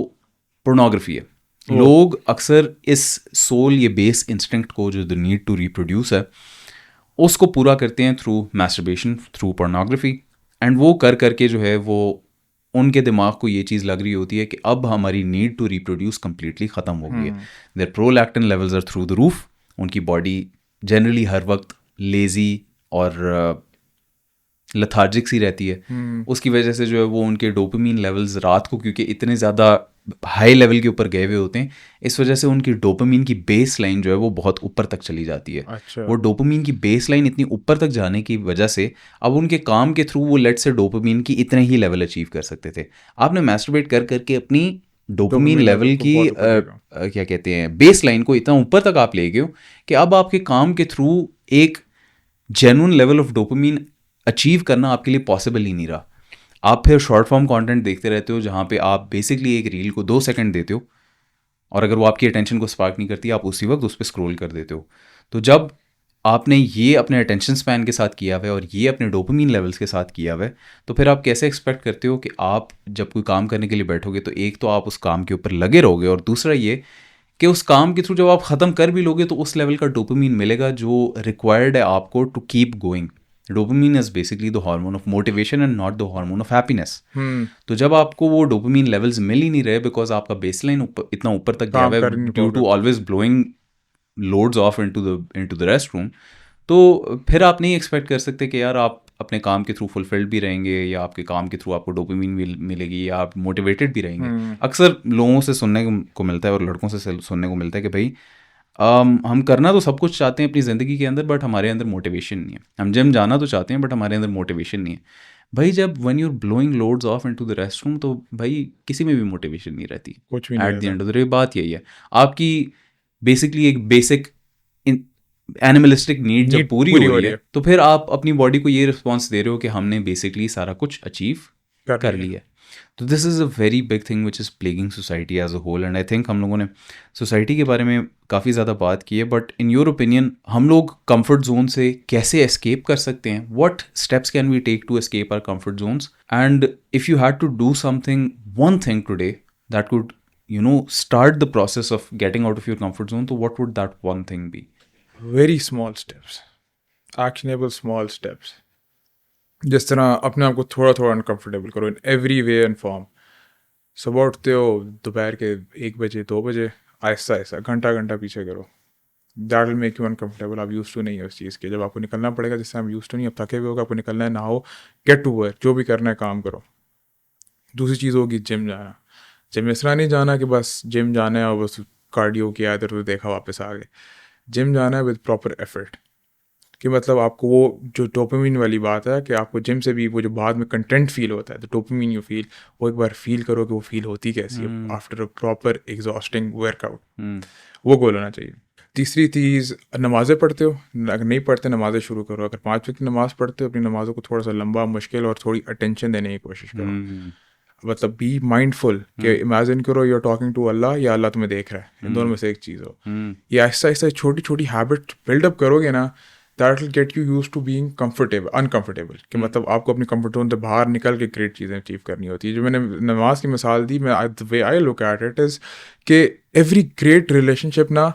पोर्नोग्राफी है। लोग अक्सर इस सोल, ये बेस इंस्टिंक्ट को जो द नीड टू रिप्रोड्यूस है, उसको पूरा करते हैं through masturbation, through pornography. And वो कर करके जो है वो उनके दिमाग को ये चीज़ लग रही होती है कि अब हमारी नीड टू रिप्रोड्यूस कम्प्लीटली ख़त्म हो गई है। Their prolactin levels are through the roof. उनकी बॉडी जनरली हर वक्त लेज़ी और लथार्जिक सी रहती है। उसकी वजह से जो है वो उनके डोपामीन लेवल्स रात को, क्योंकि इतने ज़्यादा हाई लेवल के ऊपर गए हुए होते हैं, इस वजह से उनकी डोपामीन की बेस लाइन जो है वो बहुत ऊपर तक चली जाती है। अच्छा। वो डोपामीन की बेस लाइन इतनी ऊपर तक जाने की वजह से अब उनके काम के थ्रू वो लेट से डोपामीन की इतने ही लेवल अचीव कर सकते थे। आपने मैस्टरबेट कर करके अपनी डोपामीन लेवल की क्या कहते हैं बेस लाइन को इतना ऊपर तक आप ले गए हो कि अब आपके काम के थ्रू एक genuine level of dopamine achieve करना आपके लिए पॉसिबल ही नहीं रहा। आप फिर शॉर्ट फॉर्म कंटेंट देखते रहते हो जहाँ पे आप बेसिकली एक रील को 2 सेकंड देते हो और अगर वो आपकी अटेंशन को स्पार्क नहीं करती, आप उसी वक्त उस पर स्क्रॉल कर देते हो। तो जब आपने ये अपने अटेंशन स्पैन के साथ किया हुआ है और ये अपने डोपामीन लेवल्स के साथ किया हुआ है, तो फिर आप कैसे एक्सपेक्ट करते हो कि आप जब कोई काम करने के लिए बैठोगे तो एक तो आप उस काम के ऊपर लगे रहोगे और दूसरा ये कि उस काम के थ्रू जब आप ख़त्म कर भी लोगे तो उस लेवल का डोपामीन मिलेगा जो रिक्वायर्ड है आपको to keep going. Dopamine is basically the hormone of motivation and not the hormone of happiness. तो जब आपको वो डोपामीन लेवल्स मिल ही नहीं रहे बिकॉज आपका बेसलाइन इतना ऊपर तक गया हुआ है due to always blowing loads of into the restroom, तो फिर आप नहीं एक्सपेक्ट कर सकते कि यार आप अपने काम के थ्रू फुलफिल्ड भी रहेंगे या आपके काम के थ्रू आपको डोपामीन मिलेगी या आप मोटिवेटेड भी रहेंगे। अक्सर लोगों से सुनने को मिलता है और लड़कों से सुनने को मिलता है कि भाई हम करना तो सब कुछ चाहते हैं अपनी ज़िंदगी के अंदर बट हमारे अंदर मोटिवेशन नहीं है। हम जिम जाना तो चाहते हैं बट हमारे अंदर मोटिवेशन नहीं है। भाई जब when you are blowing loads of into the restroom तो भाई किसी में भी मोटिवेशन नहीं रहती। कुछ भी नहीं eight the end of the day बात यही है, आपकी बेसिकली एक बेसिक एनिमलिस्टिक नीड जब पूरी हो रही है तो फिर आप अपनी बॉडी को ये रिस्पॉन्स दे रहे हो कि हमने बेसिकली सारा कुछ अचीव कर लिया। तो this is a very big thing which is plaguing society as a whole and I think हम लोगों ने सोसाइटी के बारे में काफ़ी ज़्यादा बात की है। बट इन योर ओपिनियन हम लोग कंफर्ट जोन से कैसे एस्केप कर सकते हैं? What steps can we take to escape our comfort zones? And if you had to do something, one thing today that could start the process of getting out of your comfort zone, so what would that one thing be? Very small steps, actionable small steps. जिस तरह अपने आप को थोड़ा थोड़ा uncomfortable करो in every way and form. सुबह उठते हो दोपहर के 1 बजे 2 बजे, आहिस्ता आहिस्ता घंटा पीछे करो। That will make you uncomfortable. आप यूज टू नहीं है उस चीज़ के। जब आपको निकलना पड़ेगा, जिससे आप यूज टू नहीं, अब थके हुए होगा, आपको निकलना है, नहाओ, गेट टू वर्क, जो भी करना है काम करो। दूसरी चीज़ होगी जिम जाना। जिम इस तरह नहीं जाना कि बस जिम जाना है और बस कार्डियो किया, इधर उधर देखा, वापस आ गए। जिम जाना है विद प्रॉपर एफर्ट, कि मतलब आपको वो जो डोपामीन वाली बात है कि आपको जिम से भी वो जो बाद में कंटेंट फील होता है, द डोपामीन यू फील, वो एक बार फील करो कि वो फील होती कैसी है after a proper exhausting workout. वो गोल होना चाहिए। तीसरी चीज़, नमाज़ें पढ़ते हो? अगर नहीं पढ़ते, नमाज़ें शुरू करो। अगर 5 वक्त की नमाज़ पढ़ते हो, अपनी नमाज़ों को थोड़ा सा लंबा, मुश्किल और थोड़ी अटेंशन देने की कोशिश करो। मतलब बी माइंडफुल कि इमेजिन करो you are talking to Allah या अल्लाह तुम्हें देख रहा है, इन दोनों में से एक चीज़ हो। ये आहिस्ता आहिस्ता छोटी छोटी हैबिट बिल्डअप करोगे ना, that will get you use to being uncomfortable. कि मतलब आपको अपनी कंफर्ट जोन से बाहर निकल के ग्रेट चीज़ें अचीव करनी होती है। जो मैंने नमाज की मिसाल दी, मैं the way I look at it is कि एवरी ग्रेट रिलेशनशिप ना,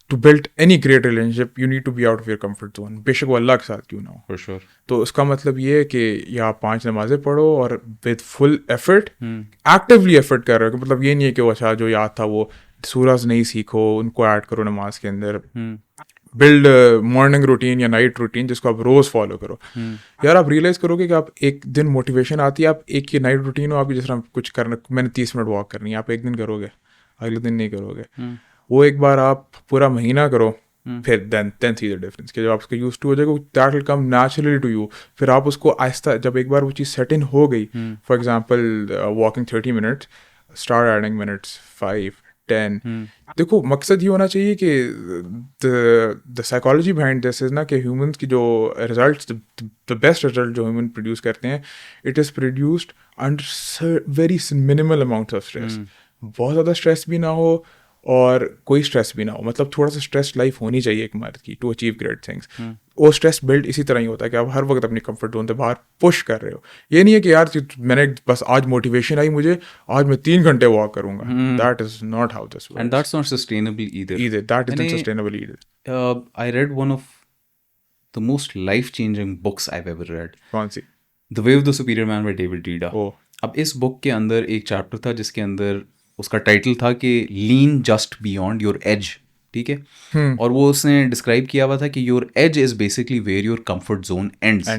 to build any great relationship you need to be out of your comfort zone, बेशक वो अल्लाह के साथ क्यों ना हो। For sure. तो उसका मतलब ये है कि या आप 5 नमाजें पढ़ो और with full effort, actively effort कर रहे हो। मतलब ये नहीं है कि वो अच्छा जो याद था वो सूरज नहीं सीखो, उनको ऐड करो नमाज के अंदर। बिल्ड मॉर्निंग रूटीन या नाइट रूटीन जिसको आप रोज फॉलो करो. यार आप रियलाइज करोगे कि आप एक दिन मोटिवेशन आती है, आप एक ये नाइट रूटीन हो आपकी, जिस तरह कुछ करना, मैंने 30 मिनट वॉक करनी है, आप एक दिन करोगे, अगले दिन नहीं करोगे. वो एक बार आप पूरा महीना करो, फिर देन सी द डिफरेंस कि जब आप उसके यूज टू हो जाएगा, that will come naturally to you. फिर आप उसको आहिस्ता, जब एक बार वो चीज़ सेट इन हो गई, for example walking 30 minutes, start adding minutes 5, 10. देखो मकसद ये होना चाहिए कि the psychology behind this is ना कि ह्यूमंस की जो रिजल्ट्स, द बेस्ट रिजल्ट जो ह्यूमन प्रोड्यूस करते हैं, it is produced under very minimal amount of stress. बहुत ज़्यादा स्ट्रेस भी ना हो और कोई स्ट्रेस भी ना हो, मतलब थोड़ा सा स्ट्रेस लाइफ होनी चाहिए एक मर्द की टू अचीव ग्रेट थिंग्स. वो स्ट्रेस बिल्ड इसी तरह ही होता है कि आप हर वक्त अपनी कंफर्ट जोन से बाहर पुश कर रहे हो. ये नहीं है कि यार मैंने बस आज मोटिवेशन आई मुझे, आज मैं 3 घंटे वॉक करूंगा. That is not how this works. And that's not sustainable either. That isn't मैंने, sustainable either. I read one of the most life-changing books I've ever read. कौन सी? The Way of the Superior Man by David Deida. ओ अब इस book के अंदर एक chapter था जिसके अंदर उसका टाइटल था कि lean just beyond your as. ठीक है. और वो उसने डिस्क्राइब किया हुआ था कि your age is basically where your comfort zone ends.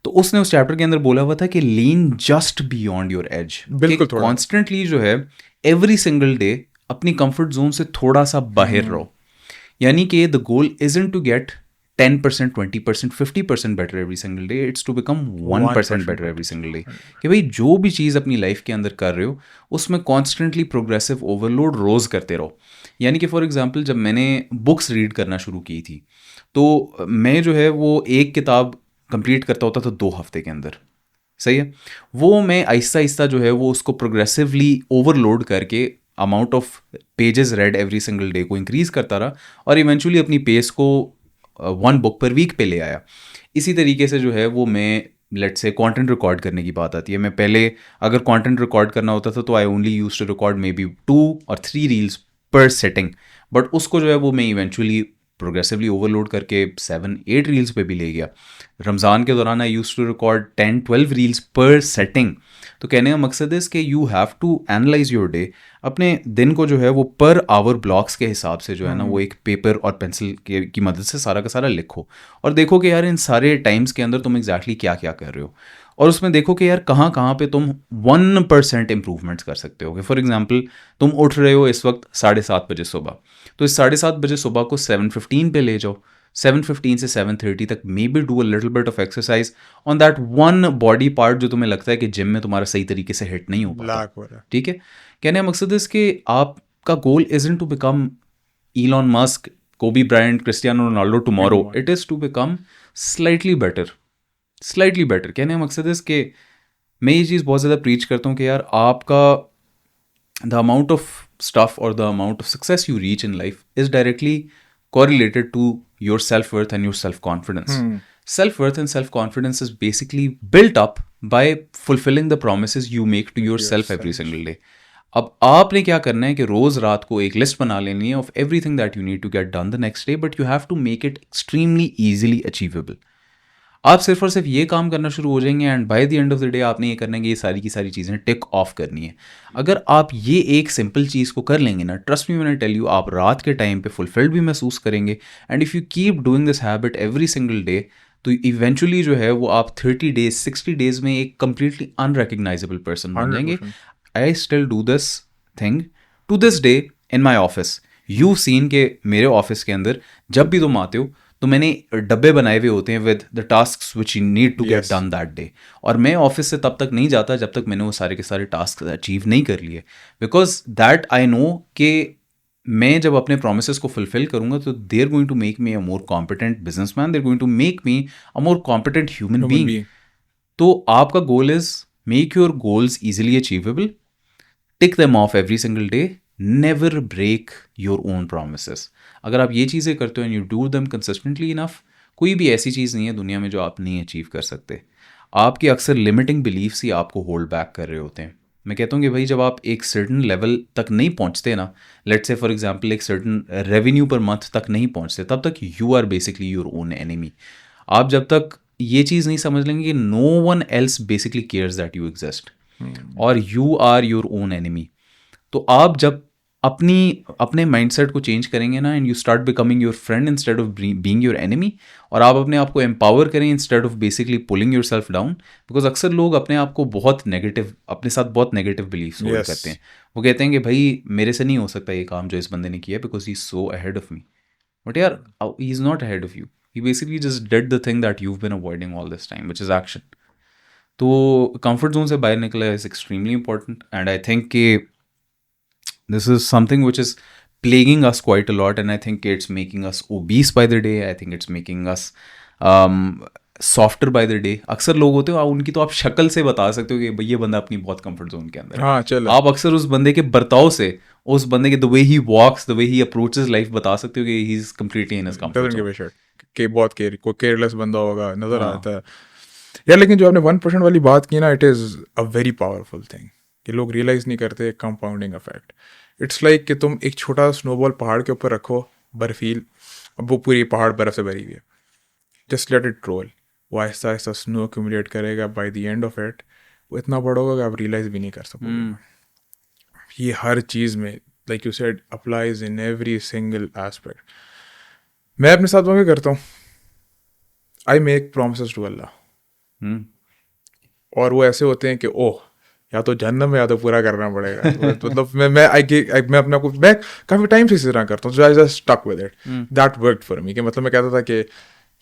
तो उसने उस चैप्टर के अंदर बोला हुआ था कि lean just beyond your age. बिल्कुल थोड़ा. कॉन्स्टेंटली जो है एवरी सिंगल डे अपनी कंफर्ट जोन से थोड़ा सा बाहर रहो. यानी कि the goal isn't to get 10%, 20%, 50% better every single day. It's to become 1% better every single day. कि भाई जो भी चीज़ अपनी लाइफ के अंदर कर रहे हो उसमें कॉन्स्टेंटली प्रोग्रेसिव ओवरलोड रोज़ करते रहो. यानी कि फॉर एग्जांपल जब मैंने बुक्स रीड करना शुरू की थी तो मैं जो है वो एक किताब कंप्लीट करता होता था 2 हफ्ते के अंदर. सही है. वो मैं आहिस्ता आहिस्ता जो है वो उसको प्रोग्रेसिवली ओवरलोड करके amount of pages red every single day को इंक्रीज़ करता रहा और इवेंचुअली अपनी पेस को 1 बुक पर वीक पे ले आया. इसी तरीके से जो है वो मैं लेट्स से कंटेंट रिकॉर्ड करने की बात आती है. मैं पहले अगर कंटेंट रिकॉर्ड करना होता था तो I only used to record maybe 2 और 3 रील्स पर सेटिंग. बट उसको जो है वो मैं इवेंचुअली प्रोग्रेसिवली ओवरलोड करके 7-8 रील्स पे भी ले गया. रमज़ान के दौरान I used to record 10-12 reels पर सेटिंग. तो कहने का मकसद है कि you have to analyse your day. अपने दिन को जो है वो पर आवर ब्लॉक्स के हिसाब से जो है ना वो एक पेपर और पेंसिल की मदद से सारा का सारा लिखो और देखो कि यार इन सारे टाइम्स के अंदर तुम एग्जैक्टली क्या क्या कर रहे हो और उसमें देखो कि यार कहाँ कहाँ पे तुम 1% इम्प्रूवमेंट्स कर सकते हो. फॉर एग्जांपल तुम उठ रहे हो इस वक्त 7:30 बजे सुबह, तो इस 7:30 बजे सुबह को 7:15 पे ले जाओ. 7:15 से 7:30 तक may be do a little bit of exercise on that one body part जो तुम्हें लगता है कि जिम में तुम्हारा सही तरीके से हिट नहीं हो पाता. ठीक है. कहने का मकसद है कि आपका goal isn't to become Elon Musk, Kobe Bryant, Cristiano Ronaldo tomorrow. It is to become slightly better. कहने का मकसद है कि मैं ये चीज़ बहुत ज़्यादा प्रीच करता हूँ कि यार आपका द अमाउंट ऑफ स्टफ और the amount of success you reach in life is directly correlated to your self-worth and your self-confidence. Self-worth and self-confidence is basically built up by fulfilling the promises you make to yourself every single day. अब आपने क्या करना है कि रोज़ रात को एक list बना लेनी है of everything that you need to get done the next day, but you have to make it extremely easily achievable. आप सिर्फ और सिर्फ ये काम करना शुरू हो जाएंगे and by the end of the day आपने ये करना है कि ये सारी की सारी चीज़ें टिक ऑफ करनी है. अगर आप ये एक सिंपल चीज़ को कर लेंगे ना, trust me when I tell you, आप रात के टाइम पे फुलफिल्ड भी महसूस करेंगे. And if you keep doing this habit every single day तो इवेंचुअली जो है वो आप 30 डेज 60 डेज में एक कम्प्लीटली अनरिकग्नाइजेबल पर्सन बन जाएंगे. I still do this thing to this day in my office. You seen के मेरे ऑफिस के अंदर जब भी तुम आते हो तो मैंने डब्बे बनाए हुए होते हैं with the tasks which you need to get done that day. और मैं ऑफिस से तब तक नहीं जाता जब तक मैंने वो सारे के सारे टास्क अचीव नहीं कर लिए, बिकॉज दैट आई नो कि मैं जब अपने प्रोमिसेस को फुलफिल करूंगा तो they are going to make me a more competent businessman, they are going to make me a more competent human being. तो आपका goal is make your goals easily achievable, tick them off every single day, never break your own promises. अगर आप ये चीज़ें करते हो and you do them consistently enough, कोई भी ऐसी चीज़ नहीं है दुनिया में जो आप नहीं अचीव कर सकते. आपके अक्सर लिमिटिंग बिलीफ्स ही आपको होल्ड बैक कर रहे होते हैं. मैं कहता हूँ कि भाई जब आप एक सर्टन लेवल तक नहीं पहुँचते ना, लेट्स से फॉर एग्जांपल एक सर्टन रेवेन्यू पर मंथ तक नहीं पहुँचते, तब तक you are basically your own enemy. आप जब तक ये चीज़ नहीं समझ लेंगे कि no one else basically cares that you exist और you are your own enemy, तो आप जब अपने माइंडसेट को चेंज करेंगे ना, and you start becoming your friend instead of being your enemy, और आप अपने आप को एम्पावर करें instead of basically pulling your self down. Because अक्सर लोग अपने आप को बहुत नेगेटिव, अपने साथ बहुत नेगेटिव बिलीफ्स होल्ड Yes. करते हैं। वो कहते हैं कि भाई मेरे से नहीं हो सकता ये काम जो इस बंदे ने किया, because he is so ahead of me. But यार, he is not ahead of you, he basically just did the thing that you been avoiding all this time, which is action. तो कंफर्ट जोन से बाहर निकला is extremely important, and I think कि this is something which is plaguing us quite a lot, and I think it's making us obese by the day. I think it's making us softer by the day. अक्सर लोग होते हो उनकी तो आप शक्ल से बता सकते हो कि भाई ये बंदा अपनी बहुत कंफर्ट जोन के अंदर है। हाँ चलो, आप अक्सर उस बंदे के बर्ताव से, उस बंदे के the way he walks, the way he approaches life बता सकते हो कि he is completely in his comfort doesn't zone. give a shit कि बहुत कोई केयरलेस बंदा होगा नजर हाँ। आता है यार। लेकिन जो आपने 1% वाली बात की ना, it is a very powerful thing कि लोग रियलाइज नहीं करते कंपाउंडिंग इफेक्ट। इट्स लाइक कि तुम एक छोटा स्नोबॉल पहाड़ के ऊपर रखो, बर्फील, अब वो पूरी पहाड़ बर्फ से भरी हुई है, जस्ट लेट इट रोल, वो आहिस्ता आहिस्ता स्नो एक्यूमुलेट करेगा, by the end of it वो इतना बड़ा होगा कि आप रियलाइज भी नहीं कर सकोगे। ये हर चीज़ में, like you said, applies in every single aspect. मैं अपने साथ क्या करता हूँ, आई मेक प्रॉमिसेस टू अल्लाह, और वो ऐसे होते हैं कि ओह या तो जहन्नम है या तो पूरा करना पड़ेगा। मतलब मैं अपने आप को, मैं काफ़ी टाइम से इसी तरह करता हूँ, so I just stuck with it, that worked for me. कि मतलब मैं कहता था कि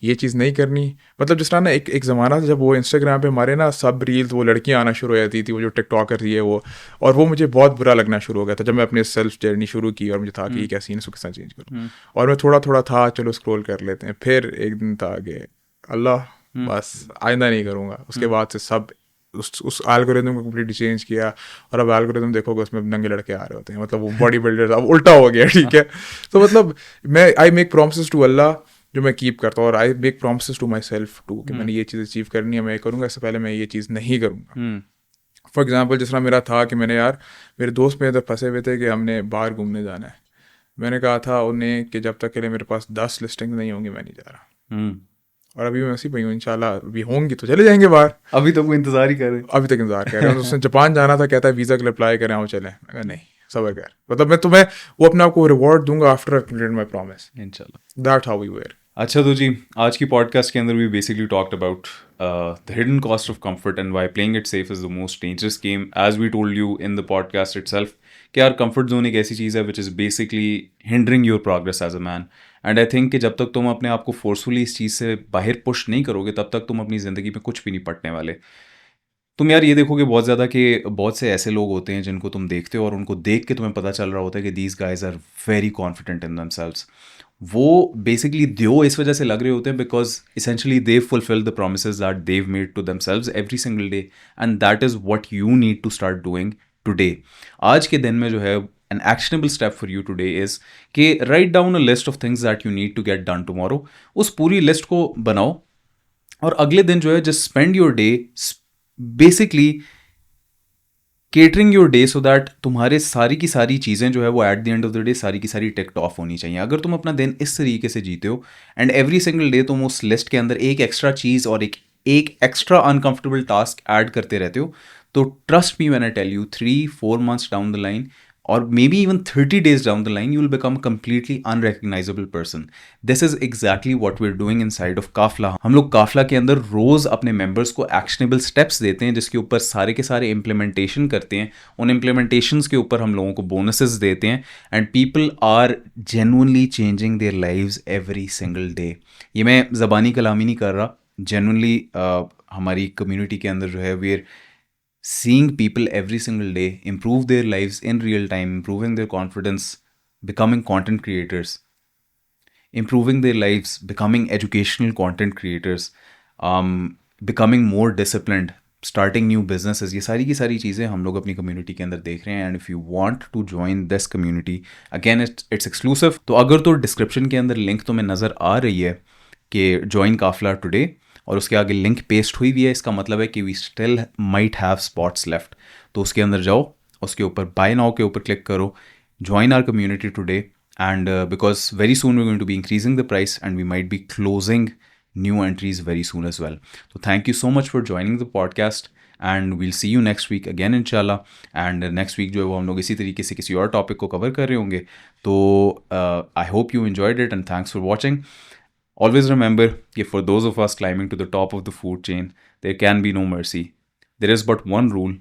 ये चीज़ नहीं करनी। मतलब जिस तरह ना एक ज़माना था जब वो इंस्टाग्राम पे हमारे ना सब रील्स वो लड़कियाँ आना शुरू हो जाती थी, वो जो टिकटॉकर थी है वो, और वो मुझे बहुत बुरा लगना शुरू हो गया था जब मैं अपनी सेल्फ जर्नी शुरू की, और मुझे था कि ये क्या सीन, इसको किस तरह चेंज करूँ। और मैं थोड़ा थोड़ा था, चलो स्क्रॉल कर लेते हैं। फिर एक दिन था कि अल्लाह बस आइंदा नहीं करूँगा। उसके बाद से सब उस एल्गोरिथम को कम्प्लीटली चेंज किया, और अब एल्गोरिथम देखोगे उसमें नंगे लड़के आ रहे होते हैं, मतलब वो बॉडी बिल्डर्स, अब उल्टा हो गया, ठीक है। तो मतलब मैं I make promises to Allah जो मैं कीप करता हूँ, और I make promises to myself too कि मैंने ये चीज़ अचीव करनी है, मैं करूँगा, इससे पहले मैं ये चीज़ नहीं करूँगा। फॉर एग्जाम्पल जिस तरह मेरा था कि मैंने यार, मेरे दोस्त मेरे फंसे हुए थे कि हमने बाहर घूमने जाना है। मैंने कहा था उन्हें कि जब तक के लिए मेरे पास 10 लिस्टिंग नहीं होंगी मैं नहीं जा रहा। और अभी मैं ऐसी पई हूँ, इंशाल्लाह अभी होंगी तो चले जाएंगे बाहर। अभी तो कोई इंतजार ही कर रहे। अभी तक इंतजार कर रहे हैं। उसने जापान जाना था, कहता है वीज़ा के लिए अप्लाई करें, आओ चले। मैं कहा नहीं, सबर कर, मतलब मैं तुम्हें वो अपने आप को रिवॉर्ड दूंगा after I complete my promise. इंशाल्लाह, दैट हाउ वी वेयर। अच्छा तो जी, आज की पॉडकास्ट के अंदर we basically talked about the hidden cost of comfort and why playing it safe is the most dangerous game, as we told you in the podcast itself कि यार comfort zone एक ऐसी चीज़ है which is basically hindering your progress as a man. And I think कि जब तक तुम अपने आप को फोर्सफुली इस चीज़ से बाहर पुश नहीं करोगे, तब तक तुम अपनी ज़िंदगी में कुछ भी नहीं पटने वाले। तुम यार ये देखोगे बहुत ज़्यादा कि बहुत से ऐसे लोग होते हैं जिनको तुम देखते हो, और उनको देख के तुम्हें पता चल रहा होता है कि these guys are very confident in themselves. वो बेसिकली देव इस वजह से लग रहे होते हैं because essentially they fulfil the promises that they made to themselves every single day, and that is what you need to start doing today. आज के दिन में जो है an actionable step for you today is कि write down a list of things that you need to get done tomorrow। उस पूरी list को बनाओ, और अगले दिन जो है just spend your day basically catering your day so that तुम्हारे सारी की सारी चीज़ें जो है वो at the end of the day सारी की सारी टिक्ड ऑफ होनी चाहिए। अगर तुम अपना दिन इस तरीके से जीते हो, एंड एवरी सिंगल डे तुम उस लिस्ट के अंदर एक एक्स्ट्रा चीज़ और एक एक्स्ट्रा अनकंफर्टेबल टास्क ऐड करते रहते हो, तो trust me when I tell you 3-4 months down the line, or maybe even 30 days down the line, you will become a completely unrecognizable person. This is exactly what we're doing inside of काफला। हम लोग काफला के अंदर रोज अपने members को actionable steps देते हैं, जिसके ऊपर सारे के सारे implementation करते हैं। उन implementations के ऊपर हम लोगों को bonuses देते हैं, and people are genuinely changing their lives every single day। ये मैं ज़बानी कलामी नहीं कर रहा, genuinely हमारी community के अंदर जो है we're seeing people every single day improve their lives in real time, improving their confidence, becoming content creators, improving their lives, becoming educational content creators, becoming more disciplined, starting new businesses। ये सारी की सारी चीज़ें हम लोग अपनी community के अंदर देख रहे हैं। And if you want to join this community, again it's exclusive. तो अगर तो डिस्क्रिप्शन के अंदर लिंक तुम्हें नज़र आ रही है कि ज्वाइन काफला टुडे, और उसके आगे लिंक पेस्ट हुई हुई है, इसका मतलब है कि we still might have spots left. तो उसके अंदर जाओ, उसके ऊपर बाय नाउ के ऊपर क्लिक करो, join our community today, and because very soon we going to be increasing the price and we might be closing new entries very soon as well. तो thank you so much for joining the podcast, and we'll see you next week again इंशाल्लाह। And next week जो है वो हम लोग इसी तरीके से किसी और टॉपिक को कवर कर रहे होंगे। तो I hope you enjoyed it and thanks for watching. Always remember, for those of us climbing to the top of the food chain, there can be no mercy. There is but one rule: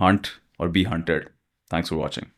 hunt or be hunted. Thanks for watching.